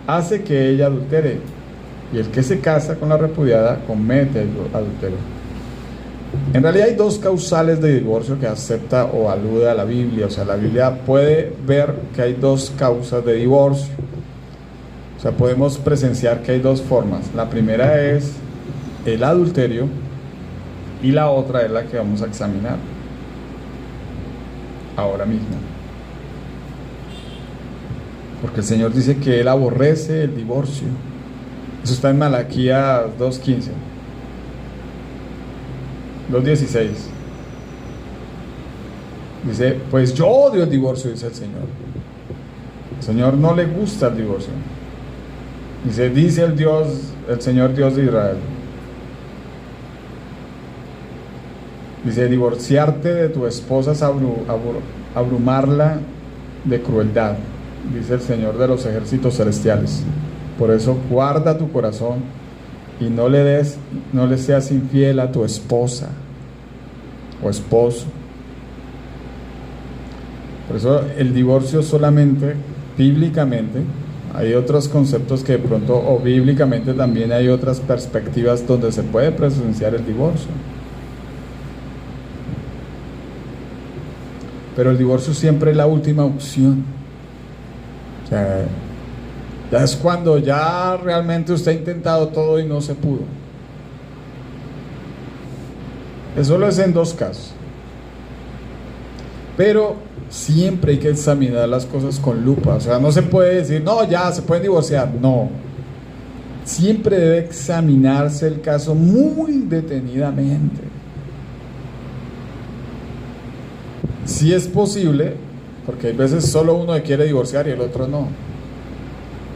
hace que ella adultere. Y el que se casa con la repudiada comete adulterio. En realidad hay dos causales de divorcio que acepta o alude a la Biblia. O sea, la Biblia puede ver que hay dos causas de divorcio. O sea, podemos presenciar que hay dos formas. La primera es el adulterio y la otra es la que vamos a examinar ahora mismo. Porque el Señor dice que Él aborrece el divorcio. Eso está en Malaquías 2:15, 2:16. Dice, pues yo odio el divorcio, dice el Señor. El Señor no le gusta el divorcio. Dice el Señor Dios de Israel. Dice, divorciarte de tu esposa es abrumarla de crueldad, dice el Señor de los ejércitos celestiales. Por eso guarda tu corazón y no le seas infiel a tu esposa o esposo. Por eso el divorcio solamente, bíblicamente, hay otros conceptos que de pronto, o bíblicamente también hay otras perspectivas donde se puede presenciar el divorcio. Pero el divorcio siempre es la última opción. O sea, ya es cuando ya realmente usted ha intentado todo y no se pudo. Eso lo es en dos casos. Pero siempre hay que examinar las cosas con lupa. O sea, no se puede decir, no, ya se pueden divorciar. No. Siempre debe examinarse el caso muy detenidamente. Si es posible, porque hay veces solo uno quiere divorciar y el otro no.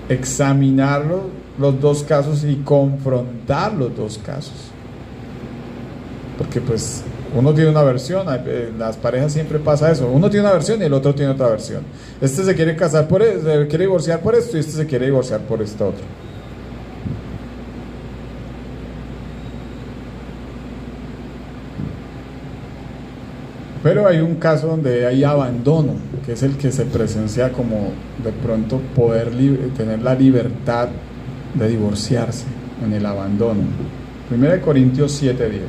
Examinar los dos casos y confrontar los dos casos, porque pues uno tiene una versión, en las parejas siempre pasa eso, uno tiene una versión y el otro tiene otra versión. Este se quiere casar por eso, se quiere divorciar por esto, y este se quiere divorciar por esto otro. Pero hay un caso donde hay abandono, que es el que se presencia como de pronto poder tener la libertad de divorciarse en el abandono. 1 Corintios 7:10.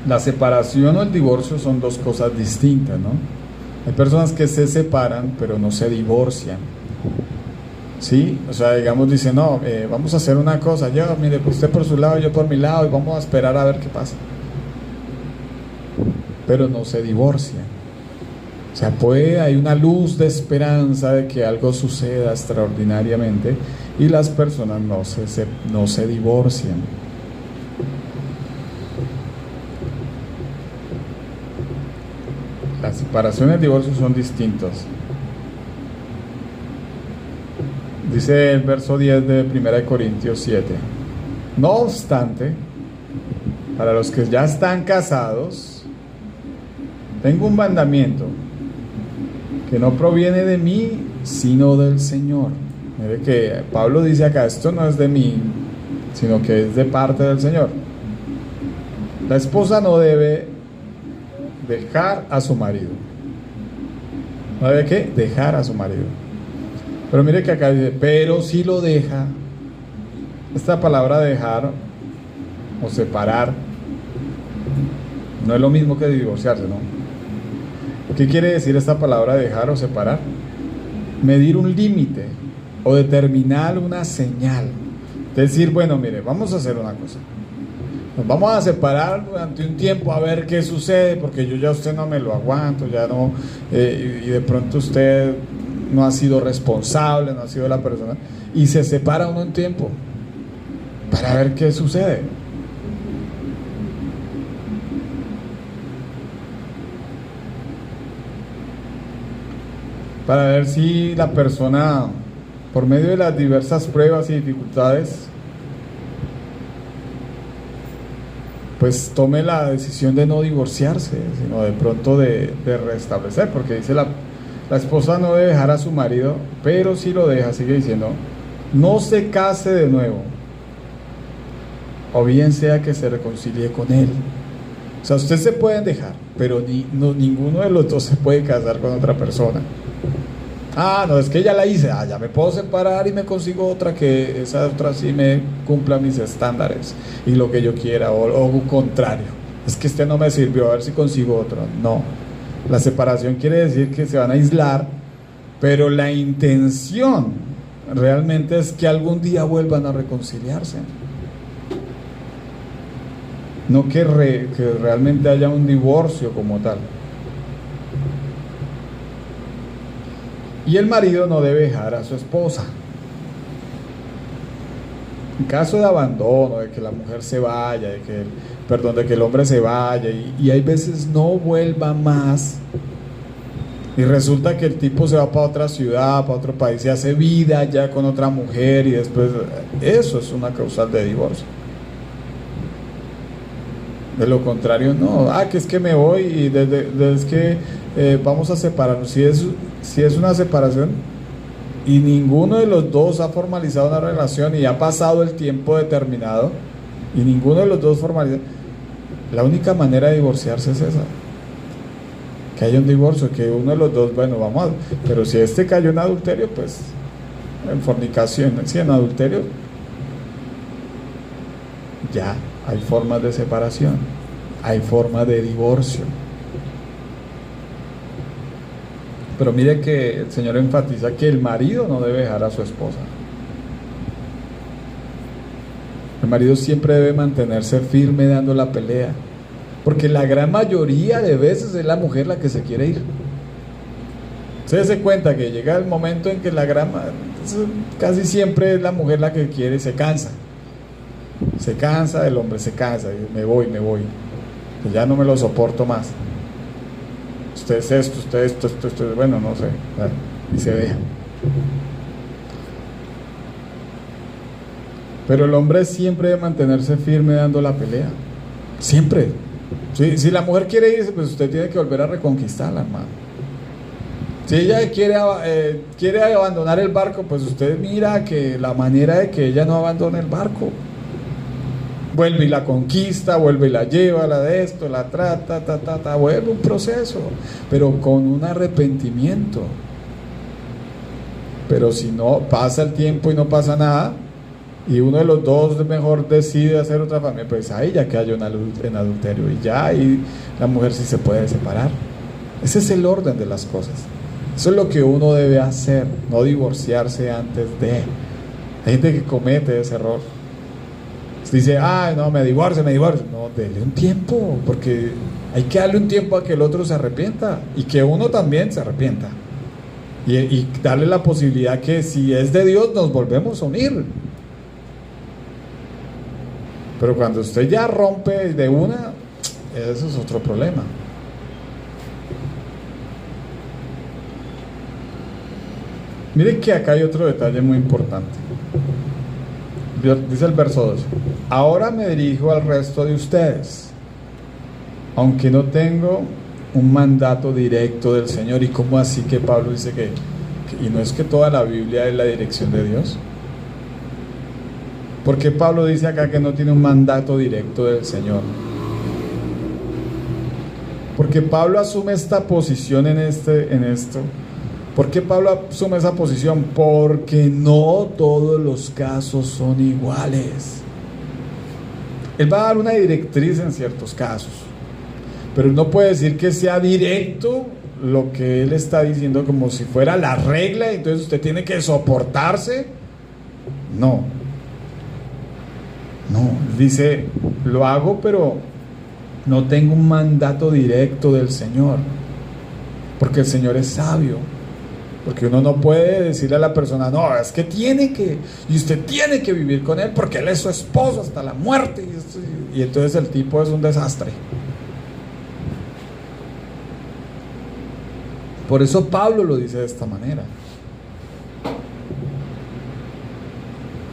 La separación o el divorcio son dos cosas distintas, ¿no? Hay personas que se separan, pero no se divorcian. ¿Sí? O sea, digamos, dicen, no, vamos a hacer una cosa, yo, mire, usted por su lado, yo por mi lado, y vamos a esperar a ver qué pasa. Pero no se divorcian. O sea, hay una luz de esperanza de que algo suceda extraordinariamente y las personas no se divorcian. Las separaciones y el divorcio son distintos. Dice el verso 10 de 1 Corintios 7. No obstante, para los que ya están casados, tengo un mandamiento que no proviene de mí, sino del Señor. Mire que Pablo dice acá, esto no es de mí, sino que es de parte del Señor. La esposa no debe dejar a su marido. ¿No debe qué? Dejar a su marido. Pero mire que acá dice, pero si lo deja. Esta palabra dejar o separar no es lo mismo que divorciarse, ¿no? ¿Qué quiere decir esta palabra dejar o separar? Medir un límite o determinar una señal. Decir, bueno, mire, vamos a hacer una cosa. Nos vamos a separar durante un tiempo a ver qué sucede, porque yo ya a usted no me lo aguanto, ya no, y de pronto usted no ha sido responsable, no ha sido la persona, y se separa uno un tiempo para ver qué sucede. Para ver si la persona, por medio de las diversas pruebas y dificultades, pues tome la decisión de no divorciarse, sino de pronto de restablecer, porque dice la esposa no debe dejar a su marido, pero si lo deja, sigue diciendo, no se case de nuevo, o bien sea que se reconcilie con él. O sea, ustedes se pueden dejar, pero ninguno de los dos se puede casar con otra persona. Ah, no, es que ya la hice, ya me puedo separar y me consigo otra que esa otra sí me cumpla mis estándares y lo que yo quiera, o contrario, es que este no me sirvió, a ver si consigo otro. No, la separación quiere decir que se van a aislar, pero la intención realmente es que algún día vuelvan a reconciliarse, no que realmente haya un divorcio como tal. Y el marido no debe dejar a su esposa. En caso de abandono, de que la mujer se vaya, de que el hombre se vaya y hay veces no vuelva más, y resulta que el tipo se va para otra ciudad, para otro país, y hace vida ya con otra mujer, y después, eso es una causal de divorcio. De lo contrario, no. Que es que me voy y es que vamos a separarnos. Si es una separación y ninguno de los dos ha formalizado una relación y ha pasado el tiempo determinado y ninguno de los dos formaliza, la única manera de divorciarse es esa, que haya un divorcio, que uno de los dos, bueno, pero si este cayó en adulterio, pues en fornicación, sí, en adulterio, ya hay formas de separación, hay formas de divorcio. Pero mire que el Señor enfatiza que el marido no debe dejar a su esposa. El marido siempre debe mantenerse firme dando la pelea, porque la gran mayoría de veces es la mujer la que se quiere ir. Se se cuenta que llega el momento en que casi siempre es la mujer la que quiere y se cansa. Se cansa, el hombre se cansa, y me voy, pues ya no me lo soporto más. Usted es esto, bueno, no sé, y se deja. Pero el hombre siempre debe mantenerse firme dando la pelea, siempre. Si la mujer quiere irse, pues usted tiene que volver a reconquistarla, hermano. Si ella quiere abandonar el barco, pues usted mira que la manera de que ella no abandone el barco. Vuelve y la conquista, vuelve y la lleva, la de esto, la trata, vuelve un proceso, pero con un arrepentimiento. Pero si no pasa el tiempo y no pasa nada, y uno de los dos mejor decide hacer otra familia, pues ahí ya cayó en adulterio, y ya ahí la mujer sí se puede separar. Ese es el orden de las cosas. Eso es lo que uno debe hacer, no divorciarse antes de. Hay gente que comete ese error. Dice, ay, no, me divorcio. No, dele un tiempo, porque hay que darle un tiempo a que el otro se arrepienta y que uno también se arrepienta. Y darle la posibilidad que si es de Dios nos volvemos a unir. Pero cuando usted ya rompe de una, eso es otro problema. Mire que acá hay otro detalle muy importante. Dice el verso 2: ahora me dirijo al resto de ustedes, aunque no tengo un mandato directo del Señor. ¿Y cómo así que Pablo dice que y no es que toda la Biblia es la dirección de Dios? ¿Por qué Pablo dice acá que no tiene un mandato directo del Señor? Porque Pablo asume esta posición en esto. ¿Por qué Pablo asume esa posición? Porque no todos los casos son iguales. Él va a dar una directriz en ciertos casos, pero no puede decir que sea directo lo que él está diciendo como si fuera la regla, entonces usted tiene que soportarse. No, dice, lo hago, pero no tengo un mandato directo del Señor, porque el Señor es sabio. Porque uno no puede decirle a la persona, no, es que y usted tiene que vivir con él porque él es su esposo hasta la muerte, y entonces el tipo es un desastre. Por eso Pablo lo dice de esta manera.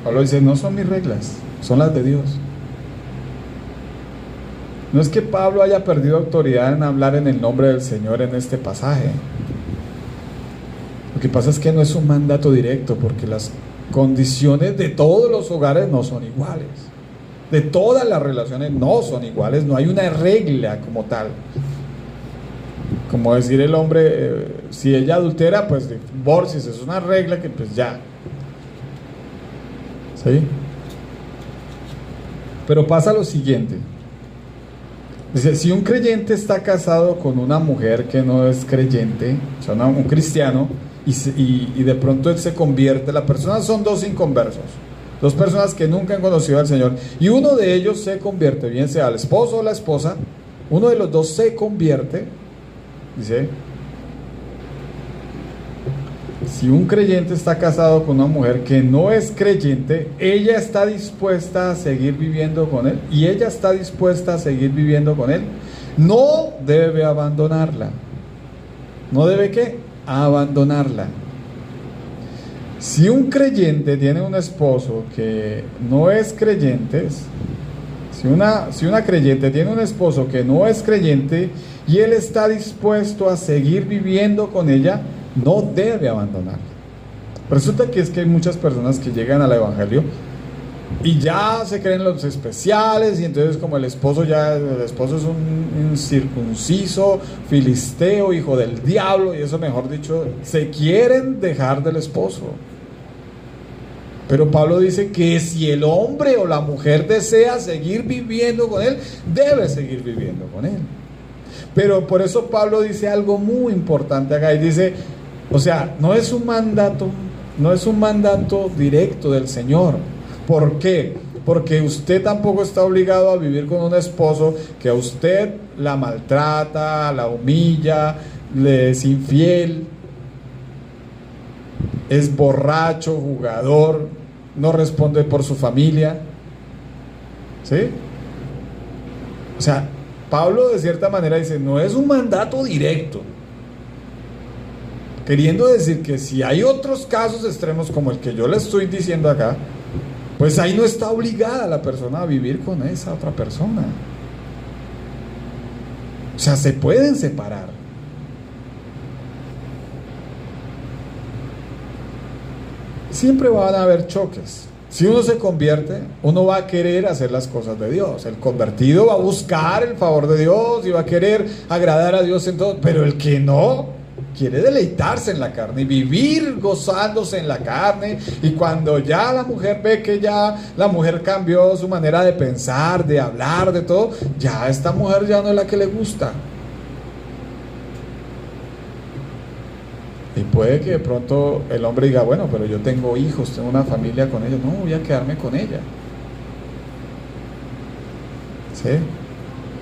Pablo dice, no son mis reglas, son las de Dios. No es que Pablo haya perdido autoridad en hablar en el nombre del Señor en este pasaje. Lo que pasa es que no es un mandato directo, porque las condiciones de todos los hogares no son iguales, de todas las relaciones no son iguales, no hay una regla como tal. Como decir el hombre, si ella adultera, pues divorcies, es una regla que pues ya. ¿Sí? Pero pasa lo siguiente. Dice, si un creyente está casado con una mujer que no es creyente, o sea, un cristiano, y de pronto él se convierte, la persona son dos inconversos, dos personas que nunca han conocido al Señor, y uno de ellos se convierte, bien sea el esposo o la esposa, uno de los dos se convierte. Dice, si un creyente está casado con una mujer que no es creyente, ella está dispuesta a seguir viviendo con él, y ella está dispuesta a seguir viviendo con él, no debe abandonarla. ¿No debe qué? Abandonarla. Si un creyente tiene un esposo que no es creyente, si una creyente tiene un esposo que no es creyente y él está dispuesto a seguir viviendo con ella, no debe abandonarla. Resulta que es que hay muchas personas que llegan al evangelio y ya se creen los especiales, y entonces como el esposo es un incircunciso, filisteo, hijo del diablo, y eso, mejor dicho, se quieren dejar del esposo. Pero Pablo dice que si el hombre o la mujer desea seguir viviendo con él, debe seguir viviendo con él. Pero por eso Pablo dice algo muy importante acá, y dice, o sea, no es un mandato directo del Señor. ¿Por qué? Porque usted tampoco está obligado a vivir con un esposo que a usted la maltrata, la humilla, le es infiel, es borracho, jugador, no responde por su familia. ¿Sí? O sea, Pablo de cierta manera dice, no es un mandato directo, queriendo decir que si hay otros casos extremos como el que yo le estoy diciendo acá, pues ahí no está obligada la persona a vivir con esa otra persona. O sea, se pueden separar. Siempre van a haber choques. Si uno se convierte, uno va a querer hacer las cosas de Dios. El convertido va a buscar el favor de Dios y va a querer agradar a Dios en todo, pero el que no, quiere deleitarse en la carne y vivir gozándose en la carne, y cuando ya la mujer ve que ya la mujer cambió su manera de pensar, de hablar, de todo, ya esta mujer ya no es la que le gusta. Y puede que de pronto el hombre diga, bueno, pero yo tengo hijos, tengo una familia con ellos, no, voy a quedarme con ella. ¿Sí?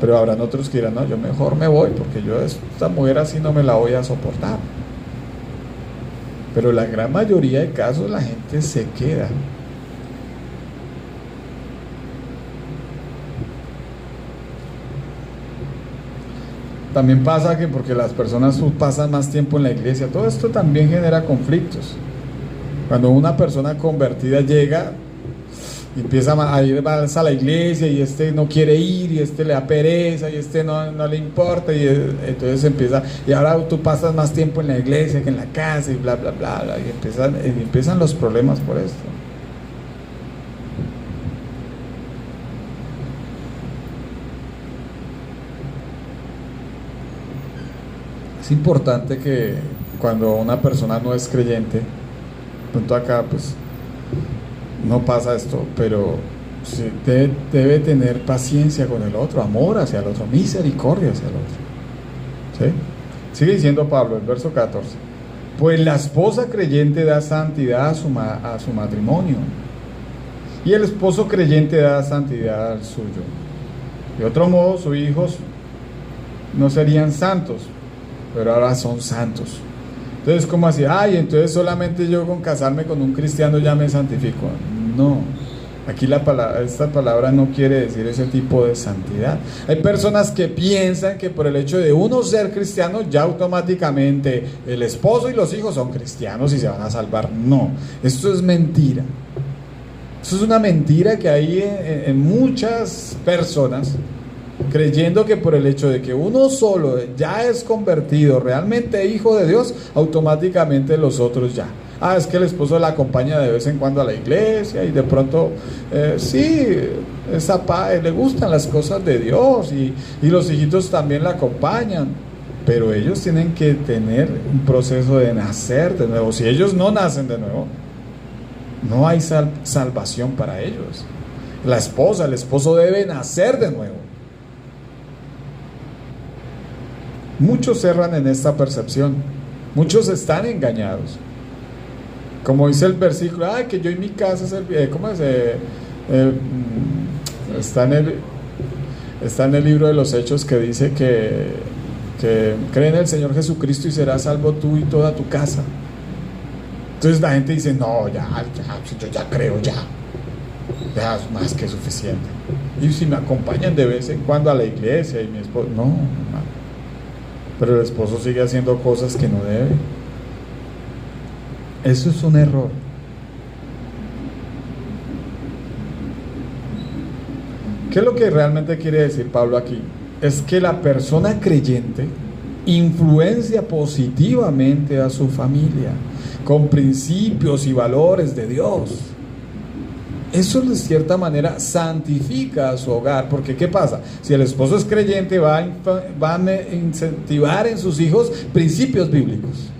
Pero habrán otros que dirán, no, yo mejor me voy, porque yo esta mujer así no me la voy a soportar. Pero la gran mayoría de casos la gente se queda. También pasa que porque las personas pasan más tiempo en la iglesia, todo esto también genera conflictos. Cuando una persona convertida llega y empieza a ir más a la iglesia y este no quiere ir y este le da pereza y este no le importa y entonces empieza, y ahora tú pasas más tiempo en la iglesia que en la casa y bla bla bla, bla y empiezan los problemas por esto. Es importante que cuando una persona no es creyente, punto acá pues no pasa esto, pero sí, debe tener paciencia con el otro, amor hacia el otro, misericordia hacia el otro. ¿Sí? Sigue diciendo Pablo, el verso 14. Pues la esposa creyente da santidad a su matrimonio, y el esposo creyente da santidad al suyo. De otro modo, sus hijos no serían santos, pero ahora son santos. Entonces, ¿cómo así? Ay, entonces solamente yo con casarme con un cristiano ya me santifico. No, aquí esta palabra no quiere decir ese tipo de santidad. Hay personas que piensan que por el hecho de uno ser cristiano, ya automáticamente el esposo y los hijos son cristianos y se van a salvar. No, esto es mentira. Esto es una mentira que hay en muchas personas, creyendo que por el hecho de que uno solo ya es convertido, realmente hijo de Dios, automáticamente los otros ya. Es que el esposo la acompaña de vez en cuando a la iglesia y de pronto sí, le gustan las cosas de Dios y los hijitos también la acompañan, pero ellos tienen que tener un proceso de nacer de nuevo. Si ellos no nacen de nuevo, no hay salvación para ellos. La esposa, el esposo debe nacer de nuevo. Muchos erran en esta percepción, muchos están engañados. Como dice el versículo, que yo en mi casa es ¿cómo es? Está en el libro de los Hechos que dice que cree en el Señor Jesucristo y serás salvo tú y toda tu casa. Entonces la gente dice, no, yo ya creo, ya es más que suficiente. Y si me acompañan de vez en cuando a la iglesia y mi esposo, no. Pero el esposo sigue haciendo cosas que no debe. Eso es un error. ¿Qué es lo que realmente quiere decir Pablo aquí? Es que la persona creyente influencia positivamente a su familia con principios y valores de Dios. Eso de cierta manera santifica a su hogar, porque ¿qué pasa? Si el esposo es creyente, va a incentivar en sus hijos principios bíblicos.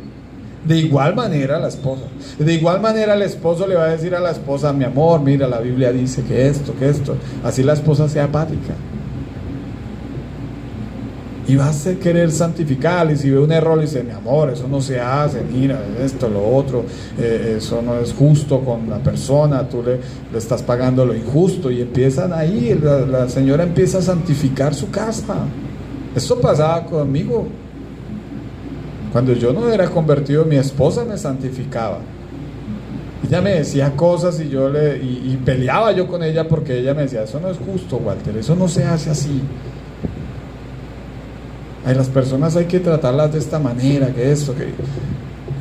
De igual manera la esposa. De igual manera el esposo le va a decir a la esposa, mi amor, mira, la Biblia dice que esto. Así la esposa sea apática. Y vas a querer santificar, y si ve un error, le dice, mi amor, eso no se hace, mira, esto, lo otro, eso no es justo con la persona, tú le estás pagando lo injusto, y empiezan ahí, la señora empieza a santificar su casa. Esto pasaba conmigo. Cuando yo no era convertido, mi esposa me santificaba. Ella me decía cosas y y peleaba yo con ella porque ella me decía, eso no es justo, Walter, eso no se hace así. A las personas hay que tratarlas de esta manera,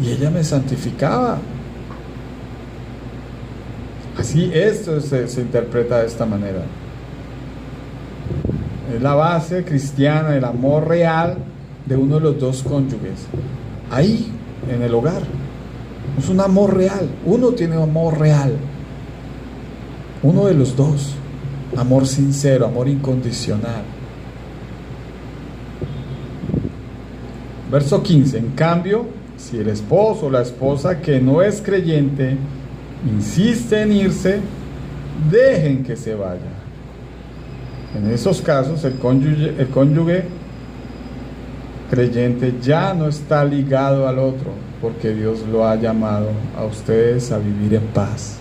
y ella me santificaba. Así esto se interpreta de esta manera. Es la base cristiana, el amor real de uno de los dos cónyuges. Ahí, en el hogar. Es un amor real. Uno tiene amor real. Uno de los dos. Amor sincero, amor incondicional. Verso 15. En cambio, si el esposo o la esposa que no es creyente insiste en irse, dejen que se vaya. En esos casos el cónyuge creyente ya no está ligado al otro, porque Dios lo ha llamado a ustedes a vivir en paz.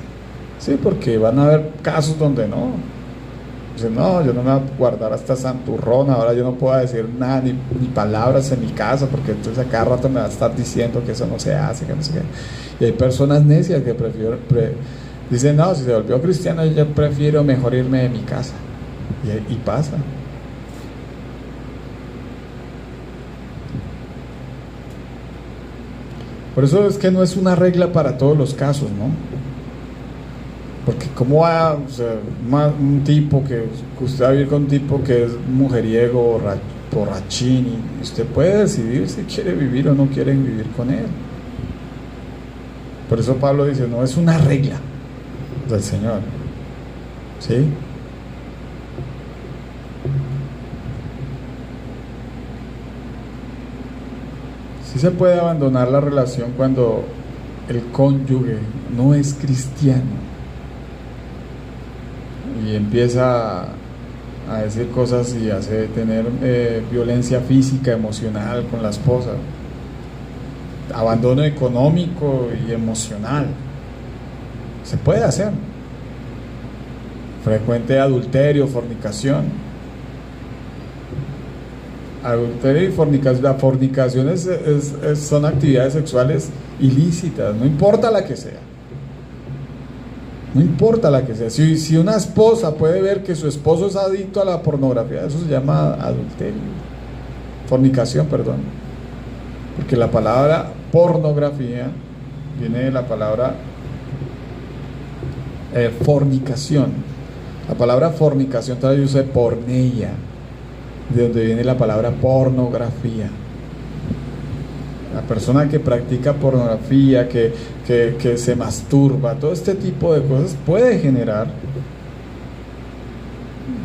Sí, porque van a haber casos donde no. Dice, no, yo no me voy a guardar hasta santurrón, ahora yo no puedo decir nada, ni palabras en mi casa, porque entonces a cada rato me va a estar diciendo que eso no se hace, que no sé qué. Y hay personas necias que dicen, no, si se volvió cristiano, yo prefiero mejor irme de mi casa. Y pasa. Por eso es que no es una regla para todos los casos, ¿no? Porque cómo va, o sea, un tipo que usted va a vivir con un tipo que es mujeriego, borrachín, y usted puede decidir si quiere vivir o no quiere vivir con él. Por eso Pablo dice, no es una regla del Señor, ¿sí? Sí se puede abandonar la relación cuando el cónyuge no es cristiano y empieza a decir cosas y hace tener violencia física, emocional con la esposa, abandono económico y emocional. Se puede hacer. Frecuente adulterio, fornicación. Adulterio y fornicación. La fornicación son actividades sexuales ilícitas, no importa la que sea. No importa la que sea. Si una esposa puede ver que su esposo es adicto a la pornografía, eso se llama adulterio. Fornicación, perdón. Porque la palabra pornografía viene de la palabra fornicación. La palabra fornicación traduce porneia, de donde viene la palabra pornografía. La persona que practica pornografía, que se masturba, todo este tipo de cosas puede generar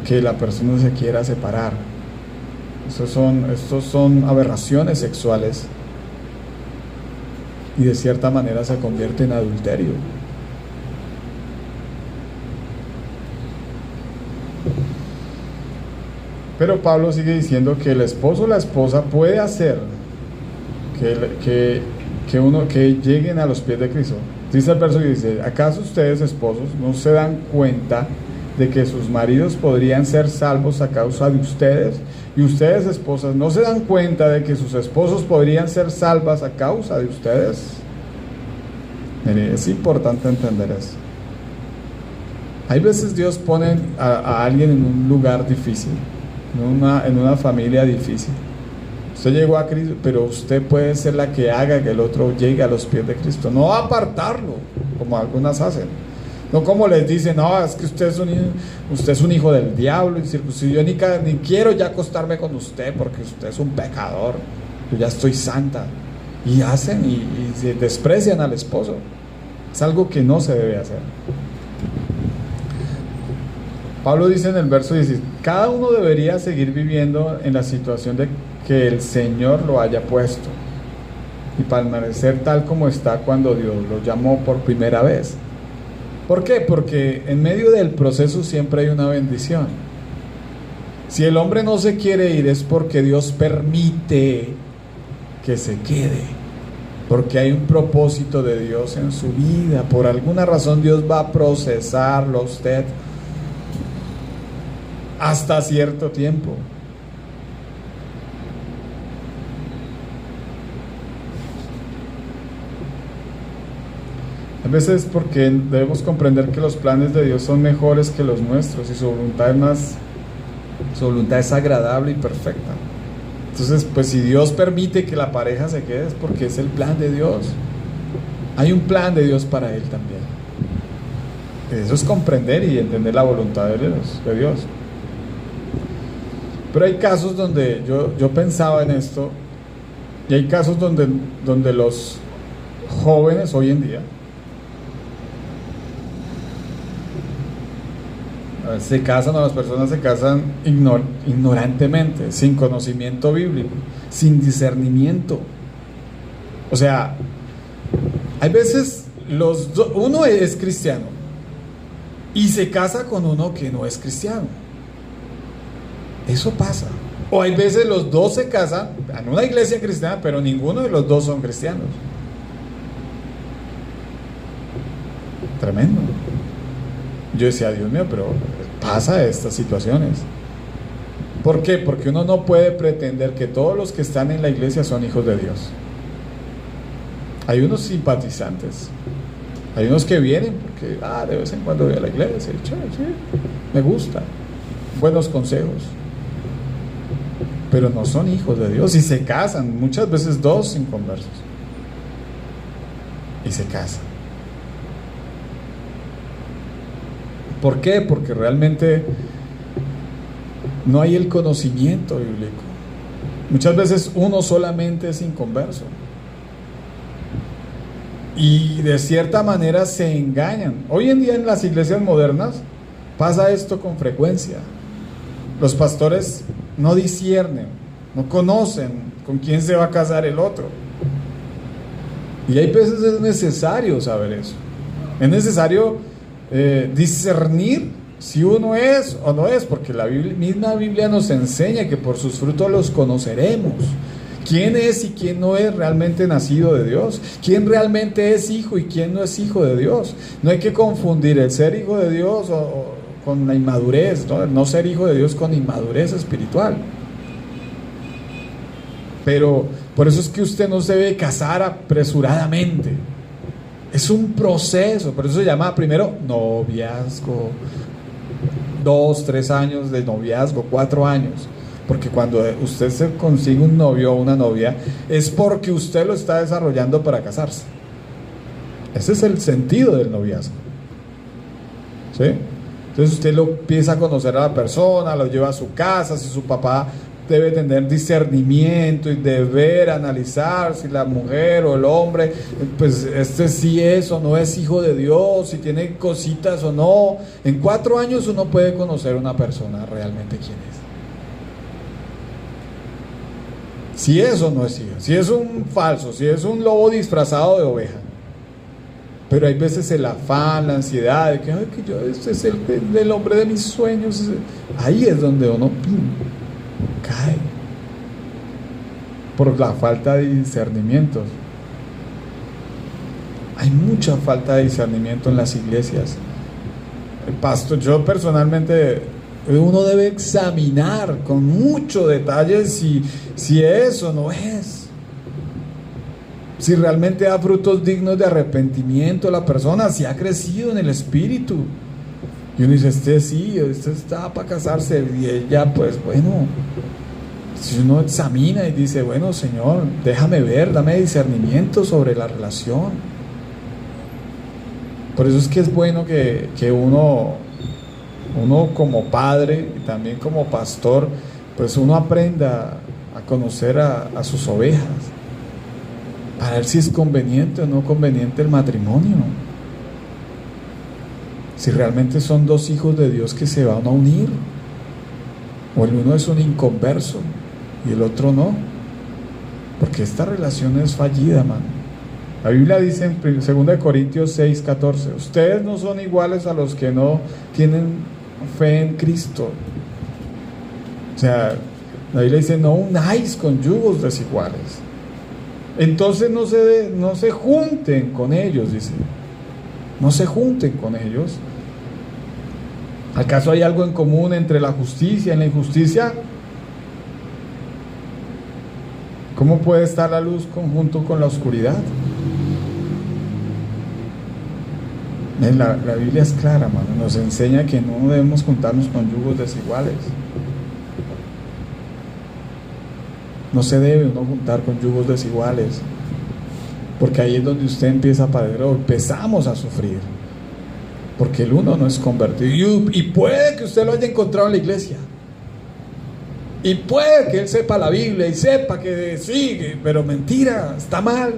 que la persona se quiera separar. Estos son aberraciones sexuales y de cierta manera se convierte en adulterio. Pero Pablo sigue diciendo que el esposo o la esposa puede hacer que lleguen a los pies de Cristo. Dice el verso que dice, ¿acaso ustedes esposos no se dan cuenta de que sus maridos podrían ser salvos a causa de ustedes? Y ustedes esposas no se dan cuenta de que sus esposos podrían ser salvas a causa de ustedes. Mire, es importante entender eso. Hay veces Dios pone a alguien en un lugar difícil, en una familia difícil. Usted llegó a Cristo, pero usted puede ser la que haga que el otro llegue a los pies de Cristo. No apartarlo, como algunas hacen. No como les dicen, no, es que usted es un hijo del diablo, incircunciso. Yo ni quiero ya acostarme con usted porque usted es un pecador. Yo ya estoy santa. Y hacen y se desprecian al esposo. Es algo que no se debe hacer. Pablo dice en el verso 16, cada uno debería seguir viviendo en la situación de que el Señor lo haya puesto y permanecer tal como está cuando Dios lo llamó por primera vez. ¿Por qué? Porque en medio del proceso siempre hay una bendición. Si el hombre no se quiere ir es porque Dios permite que se quede, porque hay un propósito de Dios en su vida. Por alguna razón Dios va a procesarlo a usted hasta cierto tiempo. A veces porque debemos comprender que los planes de Dios son mejores que los nuestros y su voluntad es agradable y perfecta. Entonces, pues si Dios permite que la pareja se quede es porque es el plan de Dios. Hay un plan de Dios para él también. Eso es comprender y entender la voluntad de Dios. Pero hay casos donde yo pensaba en esto, y hay casos donde los jóvenes hoy en día se casan, o las personas se casan ignorantemente, sin conocimiento bíblico, sin discernimiento. O sea, hay veces uno es cristiano y se casa con uno que no es cristiano. Eso pasa. O hay veces los dos se casan en una iglesia cristiana, pero ninguno de los dos son cristianos. Tremendo. Yo decía, Dios mío, pero pasa estas situaciones. ¿Por qué? Porque uno no puede pretender que todos los que están en la iglesia son hijos de Dios. Hay unos simpatizantes, hay unos que vienen porque de vez en cuando voy a la iglesia, sí, me gusta, buenos consejos, pero no son hijos de Dios. Y se casan, muchas veces dos inconversos, y se casan. ¿Por qué? Porque realmente no hay el conocimiento bíblico. Muchas veces uno solamente es inconverso y de cierta manera se engañan. Hoy en día en las iglesias modernas pasa esto con frecuencia. Los pastores no disciernen, no conocen con quién se va a casar el otro, y hay veces es necesario saber eso. Es necesario discernir si uno es o no es, porque la misma Biblia nos enseña que por sus frutos los conoceremos. ¿Quién es y quién no es realmente nacido de Dios? ¿Quién realmente es hijo y quién no es hijo de Dios? No hay que confundir el ser hijo de Dios con la inmadurez, ¿no? El no ser hijo de Dios con inmadurez espiritual. Pero por eso es que usted no se debe casar apresuradamente. Es un proceso, por eso se llama primero noviazgo. 2, 3 años de noviazgo, 4 años. Porque cuando usted se consigue un novio o una novia, es porque usted lo está desarrollando para casarse. Ese es el sentido del noviazgo, ¿sí? Entonces usted lo empieza a conocer a la persona, lo lleva a su casa. Si su papá debe tener discernimiento y deber analizar si la mujer o el hombre, pues sí es o no es hijo de Dios, si tiene cositas o no. En 4 años uno puede conocer a una persona realmente quién es. Si es o no es hijo, si es un falso, si es un lobo disfrazado de oveja. Pero hay veces el afán, la ansiedad de que este es el hombre de mis sueños. Ahí es donde uno cae por la falta de discernimiento. Hay mucha falta de discernimiento en las iglesias. El pastor, yo personalmente, uno debe examinar con mucho detalle si es o no es, si realmente da frutos dignos de arrepentimiento la persona, si ha crecido en el espíritu. Y uno dice, este está para casarse, y ella, pues bueno, si uno examina y dice, bueno, Señor, déjame ver, dame discernimiento sobre la relación. Por eso es que es bueno que uno como padre y también como pastor, pues uno aprenda a conocer a sus ovejas, para ver si es conveniente o no conveniente el matrimonio, si realmente son 2 hijos de Dios que se van a unir, o el uno es un inconverso y el otro no, porque esta relación es fallida, mano. La Biblia dice en 2 Corintios 6:14, ustedes no son iguales a los que no tienen fe en Cristo. O sea, la Biblia dice, no unáis con yugos desiguales. Entonces no se junten con ellos, dice. No se junten con ellos. ¿Acaso hay algo en común entre la justicia y la injusticia? ¿Cómo puede estar la luz junto con la oscuridad? La Biblia es clara, mano. Nos enseña que no debemos juntarnos con yugos desiguales. No se debe uno juntar con yugos desiguales, porque ahí es donde usted empieza a padecer, o empezamos a sufrir, porque el uno no es convertido. Y puede que usted lo haya encontrado en la iglesia, y puede que él sepa la Biblia y sepa que sigue, pero mentira, está mal.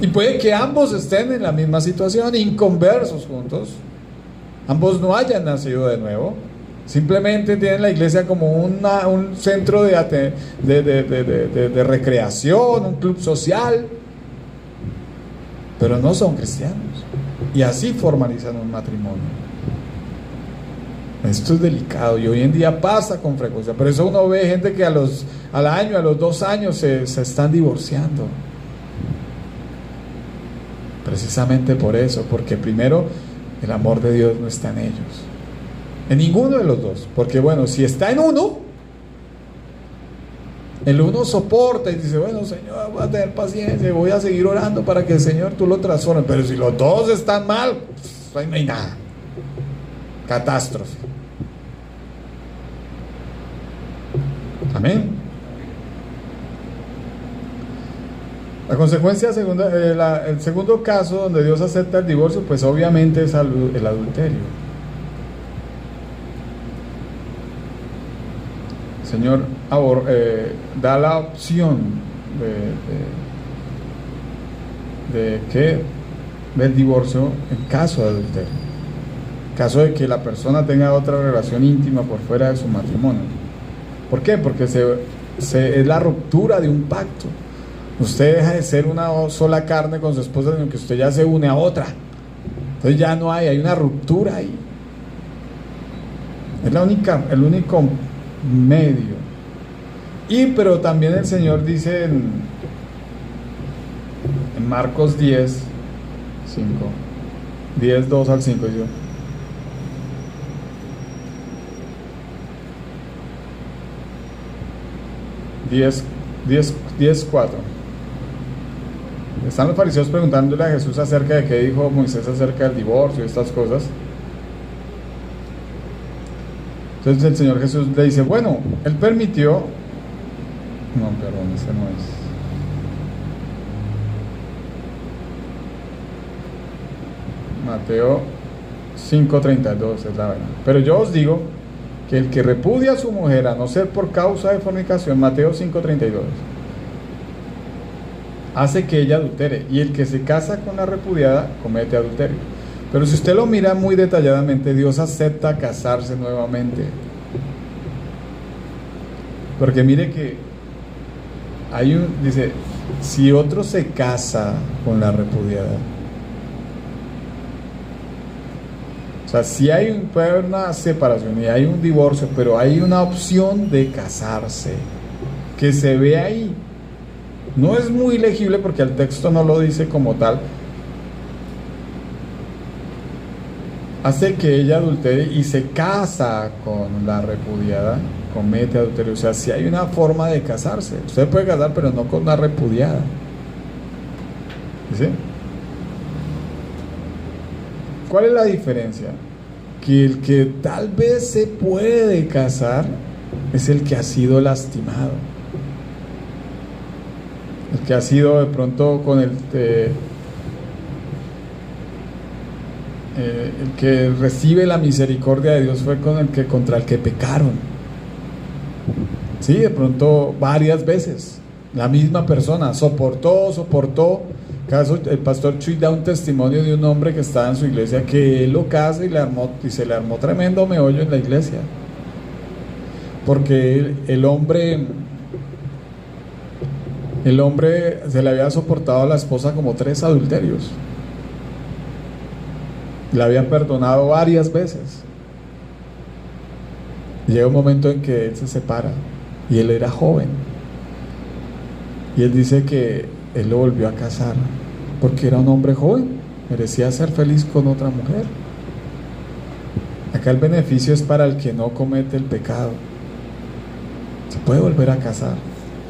Y puede que ambos estén en la misma situación, inconversos juntos, ambos no hayan nacido de nuevo, simplemente tienen la iglesia como un centro de recreación, un club social, pero no son cristianos, y así formalizan un matrimonio. Esto es delicado y hoy en día pasa con frecuencia. Por eso uno ve gente que al año, a los 2 años se están divorciando. Precisamente por eso, porque primero el amor de Dios no está en ellos, en ninguno de los dos. Porque bueno, si está en uno, el uno soporta y dice, bueno, Señor, voy a tener paciencia y voy a seguir orando para que el Señor tú lo transformes. Pero si los dos están mal, pues ahí no hay nada. Catástrofe. Amén. La consecuencia segunda, el segundo caso donde Dios acepta el divorcio, pues obviamente es el adulterio. El Señor da la opción del divorcio en caso de adulterio, en caso de que la persona tenga otra relación íntima por fuera de su matrimonio. ¿Por qué? Porque es la ruptura de un pacto. Usted deja de ser una sola carne con su esposa, sino que usted ya se une a otra. Entonces ya no hay una ruptura ahí. Es el único medio. Pero también el Señor dice en Marcos 10, 2 al 5, 10, 4. Están los fariseos preguntándole a Jesús acerca de qué dijo Moisés acerca del divorcio y estas cosas. Entonces el Señor Jesús le dice, bueno, Él permitió... No, perdón, ese no es. Mateo 5:32 es la verdad. Pero yo os digo que el que repudia a su mujer a no ser por causa de fornicación, Mateo 5:32, hace que ella adultere, y el que se casa con la repudiada comete adulterio. Pero si usted lo mira muy detalladamente, Dios acepta casarse nuevamente. Porque mire que dice, si otro se casa con la repudiada, o sea, si puede haber una separación y hay un divorcio, pero hay una opción de casarse, que se ve ahí. No es muy legible porque el texto no lo dice como tal. Hace que ella adultere y se casa con la repudiada, comete adulterio. O sea, si hay una forma de casarse. Usted puede casar, pero no con una repudiada. ¿Sí? ¿Cuál es la diferencia? Que el que tal vez se puede casar es el que ha sido lastimado. El que ha sido de pronto con el que recibe la misericordia de Dios fue contra el que pecaron. Sí, de pronto varias veces la misma persona soportó. Caso, el pastor Chuy da un testimonio de un hombre que estaba en su iglesia, que él lo casa y se le armó tremendo meollo en la iglesia, porque el hombre se le había soportado a la esposa como 3 adulterios. La habían perdonado varias veces. Llega un momento en que él se separa y él era joven, y él dice que él lo volvió a casar porque era un hombre joven, merecía ser feliz con otra mujer. Acá el beneficio es para el que no comete el pecado. Se puede volver a casar,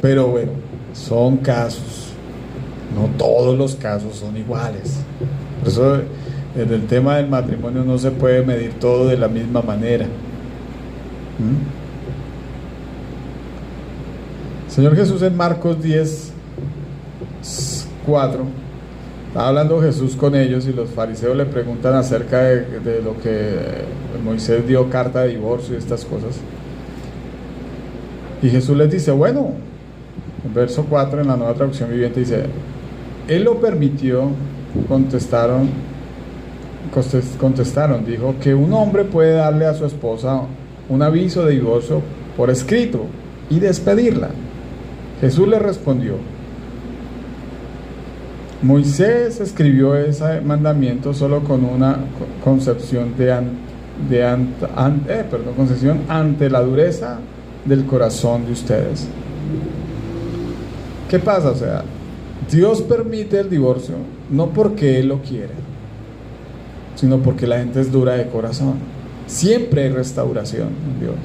pero bueno, son casos, no todos los casos son iguales. Por eso en el tema del matrimonio no se puede medir todo de la misma manera. Señor Jesús en Marcos 10, 4, está hablando Jesús con ellos y los fariseos le preguntan acerca de lo que Moisés dio carta de divorcio y estas cosas, y Jesús les dice, bueno, en verso 4 en la Nueva Traducción Viviente dice, Él lo permitió. Contestaron, dijo que un hombre puede darle a su esposa un aviso de divorcio por escrito y despedirla. Jesús le respondió, Moisés escribió ese mandamiento solo con una concepción concesión ante la dureza del corazón de ustedes. ¿Qué pasa? O sea, Dios permite el divorcio no porque Él lo quiere, sino porque la gente es dura de corazón. Siempre hay restauración en Dios.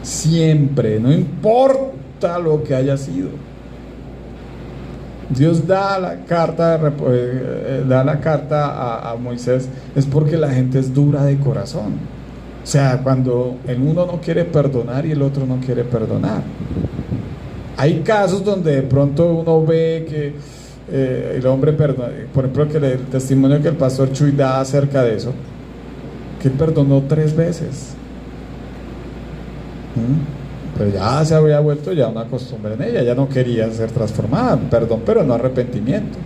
Siempre, no importa lo que haya sido. Dios da la carta a Moisés, es porque la gente es dura de corazón. O sea, cuando el uno no quiere perdonar y el otro no quiere perdonar. Hay casos donde de pronto uno ve que el hombre perdona, por ejemplo, que el testimonio que el pastor Chuy da acerca de eso, que él perdonó 3 veces. Pero ya se había vuelto ya una costumbre en ella, ya no quería ser transformada, perdón, pero no arrepentimiento.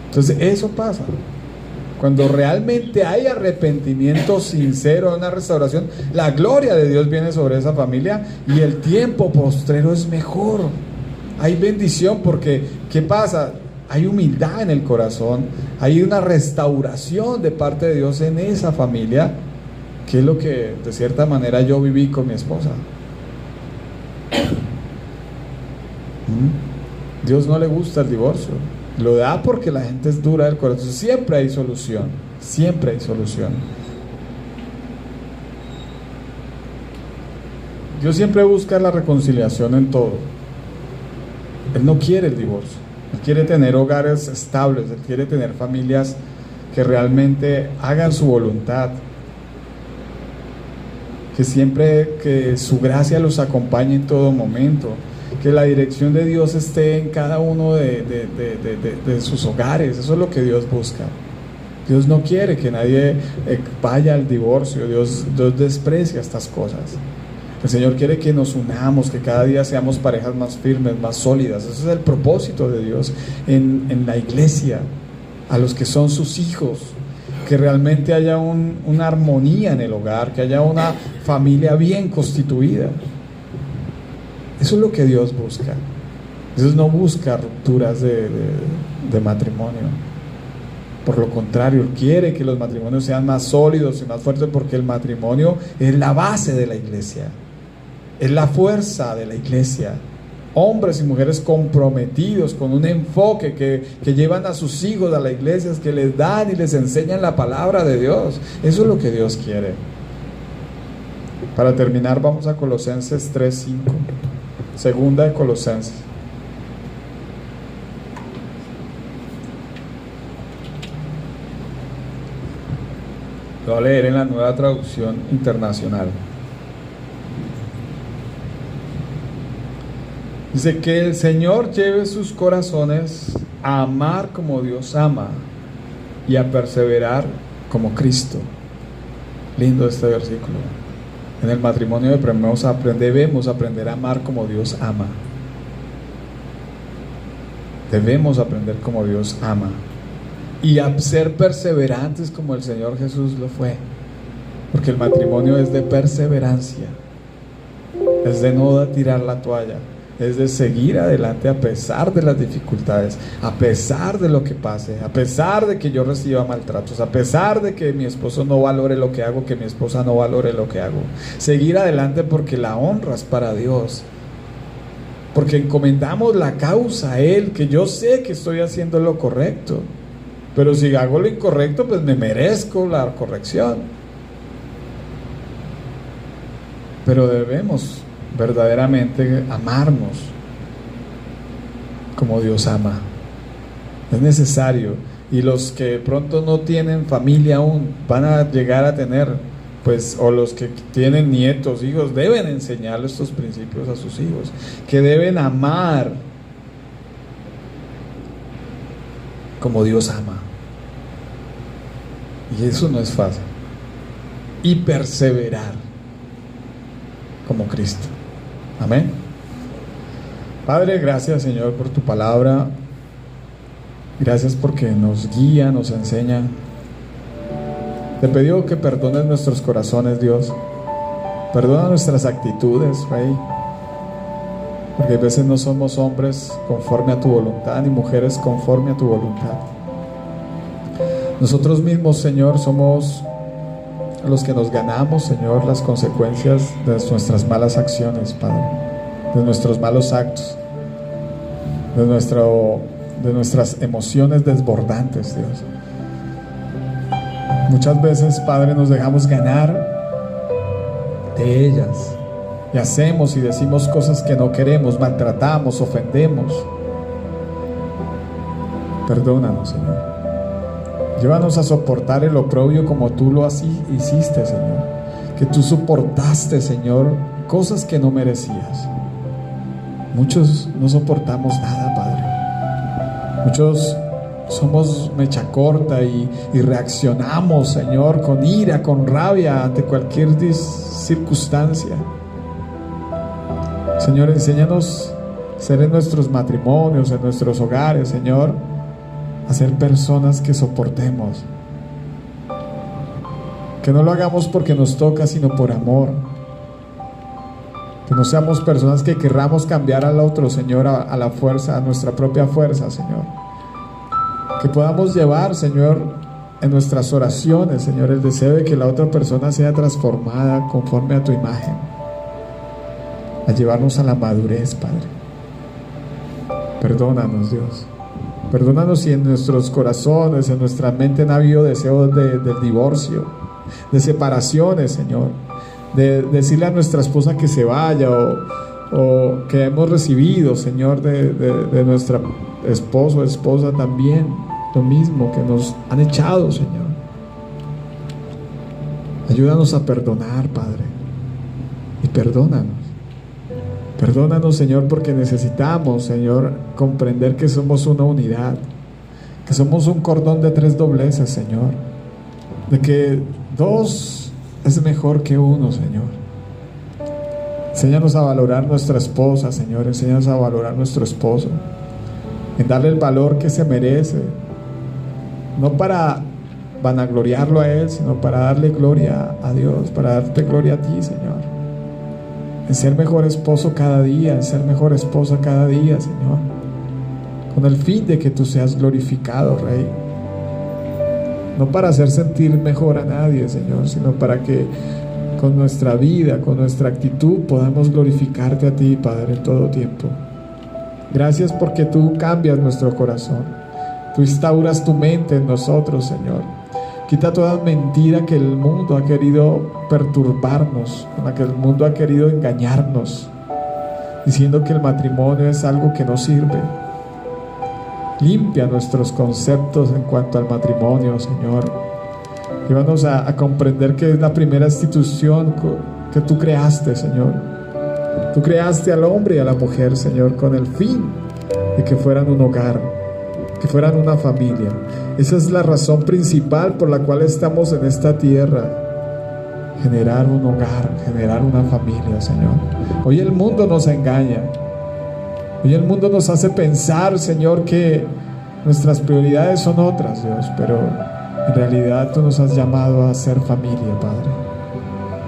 Entonces eso pasa. Cuando realmente hay arrepentimiento sincero, una restauración, la gloria de Dios viene sobre esa familia y el tiempo postrero es mejor. Hay bendición porque, ¿qué pasa? Hay humildad en el corazón, hay una restauración de parte de Dios en esa familia, que es lo que de cierta manera yo viví con mi esposa. Dios no le gusta el divorcio, lo da porque la gente es dura del corazón. Siempre hay solución, siempre hay solución. Dios siempre busca la reconciliación en todo. Él no quiere el divorcio, Él quiere tener hogares estables, Él quiere tener familias que realmente hagan su voluntad, que siempre que su gracia los acompañe en todo momento, que la dirección de Dios esté en cada uno de sus hogares. Eso es lo que Dios busca. Dios no quiere que nadie vaya al divorcio. Dios desprecia estas cosas. El Señor quiere que nos unamos, que cada día seamos parejas más firmes, más sólidas. Ese es el propósito de Dios en la iglesia, a los que son sus hijos, que realmente haya una armonía en el hogar, que haya una familia bien constituida. Eso es lo que Dios busca. Dios no busca rupturas de matrimonio. Por lo contrario, Él quiere que los matrimonios sean más sólidos y más fuertes, porque el matrimonio es la base de la iglesia, es la fuerza de la iglesia. Hombres y mujeres comprometidos con un enfoque que llevan a sus hijos a la iglesia, que les dan y les enseñan la palabra de Dios. Eso es lo que Dios quiere. Para terminar, vamos a Colosenses 3:5. Segunda de Colosenses. Lo voy a leer en la Nueva Traducción Internacional. Dice: que el Señor lleve sus corazones a amar como Dios ama y a perseverar como Cristo. Lindo este versículo. En el matrimonio debemos aprender a amar como Dios ama. Debemos aprender como Dios ama. Y a ser perseverantes como el Señor Jesús lo fue. Porque el matrimonio es de perseverancia. Es de no tirar la toalla. Es de seguir adelante a pesar de las dificultades, a pesar de lo que pase, a pesar de que yo reciba maltratos, a pesar de que mi esposo no valore lo que hago, que mi esposa no valore lo que hago. Seguir adelante porque la honra es para Dios, porque encomendamos la causa a Él, que yo sé que estoy haciendo lo correcto, pero si hago lo incorrecto, pues me merezco la corrección. Pero debemos verdaderamente amarnos como Dios ama. Es necesario. Y los que de pronto no tienen familia aún, van a llegar a tener, pues, o los que tienen nietos, hijos, deben enseñarle estos principios a sus hijos, que deben amar como Dios ama. Y eso no es fácil. Y perseverar como Cristo. Amén. Padre, gracias, Señor, por tu palabra. Gracias porque nos guía, nos enseña. Te pido que perdones nuestros corazones, Dios. Perdona nuestras actitudes, Rey, porque a veces no somos hombres conforme a tu voluntad, ni mujeres conforme a tu voluntad. Nosotros mismos, Señor, somos a los que nos ganamos, Señor, las consecuencias de nuestras malas acciones, Padre, de nuestros malos actos, de nuestras emociones desbordantes, Dios. Muchas veces, Padre, nos dejamos ganar de ellas y hacemos y decimos cosas que no queremos, maltratamos, ofendemos. Perdónanos, Señor. Llévanos a soportar el oprobio como tú lo así hiciste, Señor. Que tú soportaste, Señor, cosas que no merecías. Muchos no soportamos nada, Padre. Muchos somos mecha corta y reaccionamos, Señor, con ira, con rabia ante cualquier circunstancia. Señor, enséñanos a ser en nuestros matrimonios, en nuestros hogares, Señor, a ser personas que soportemos, que no lo hagamos porque nos toca, sino por amor. Que no seamos personas que querramos cambiar al otro, Señor, a la fuerza, a nuestra propia fuerza, Señor. Que podamos llevar, Señor, en nuestras oraciones, Señor, el deseo de que la otra persona sea transformada conforme a tu imagen, a llevarnos a la madurez, Padre. Perdónanos, Dios. Perdónanos si en nuestros corazones, en nuestra mente no ha habido deseos del divorcio, de separaciones, Señor, de decirle a nuestra esposa que se vaya, o que hemos recibido, Señor, de nuestra esposo o esposa también lo mismo, que nos han echado, Señor. Ayúdanos a perdonar, Padre, y perdónanos. Perdónanos, Señor, porque necesitamos, Señor, comprender que somos una unidad, que somos un cordón de 3 dobleces, Señor, de que 2 es mejor que 1, Señor. Enséñanos a valorar nuestra esposa, Señor, enséñanos a valorar nuestro esposo, en darle el valor que se merece, no para vanagloriarlo a él, sino para darle gloria a Dios, para darte gloria a ti, Señor. En ser mejor esposo cada día, en ser mejor esposa cada día, Señor, con el fin de que tú seas glorificado, Rey. No para hacer sentir mejor a nadie, Señor, sino para que con nuestra vida, con nuestra actitud, podamos glorificarte a ti, Padre, en todo tiempo. Gracias porque tú cambias nuestro corazón, tú instauras tu mente en nosotros, Señor. Quita toda mentira que el mundo ha querido perturbarnos, con la que el mundo ha querido engañarnos, diciendo que el matrimonio es algo que no sirve. Limpia nuestros conceptos en cuanto al matrimonio, Señor. Llévanos a comprender que es la primera institución que tú creaste, Señor. Tú creaste al hombre y a la mujer, Señor, con el fin de que fueran un hogar, que fueran una familia. Esa es la razón principal por la cual estamos en esta tierra: generar un hogar, generar una familia, Señor. Hoy el mundo nos engaña, hoy el mundo nos hace pensar, Señor, que nuestras prioridades son otras, Dios, pero en realidad tú nos has llamado a ser familia, Padre.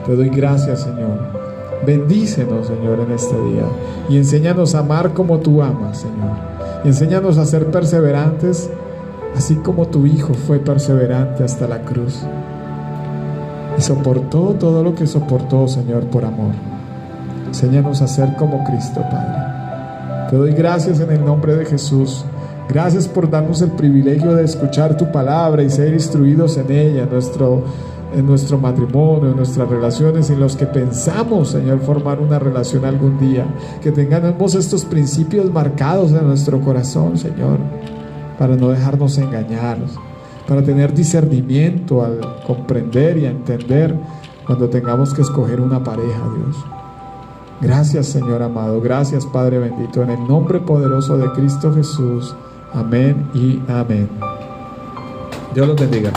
Te doy gracias, Señor. Bendícenos, Señor, en este día, y enséñanos a amar como tú amas, Señor, y enséñanos a ser perseverantes, así como tu Hijo fue perseverante hasta la cruz y soportó todo lo que soportó, Señor, por amor. Enséñanos a ser como Cristo, Padre. Te doy gracias en el nombre de Jesús. Gracias por darnos el privilegio de escuchar tu palabra y ser instruidos en ella, en nuestro matrimonio, en nuestras relaciones, en los que pensamos, Señor, formar una relación algún día. Que tengamos estos principios marcados en nuestro corazón, Señor, para no dejarnos engañar, para tener discernimiento al comprender y a entender cuando tengamos que escoger una pareja, Dios. Gracias, Señor amado. Gracias, Padre bendito, en el nombre poderoso de Cristo Jesús. Amén y amén. Dios los bendiga.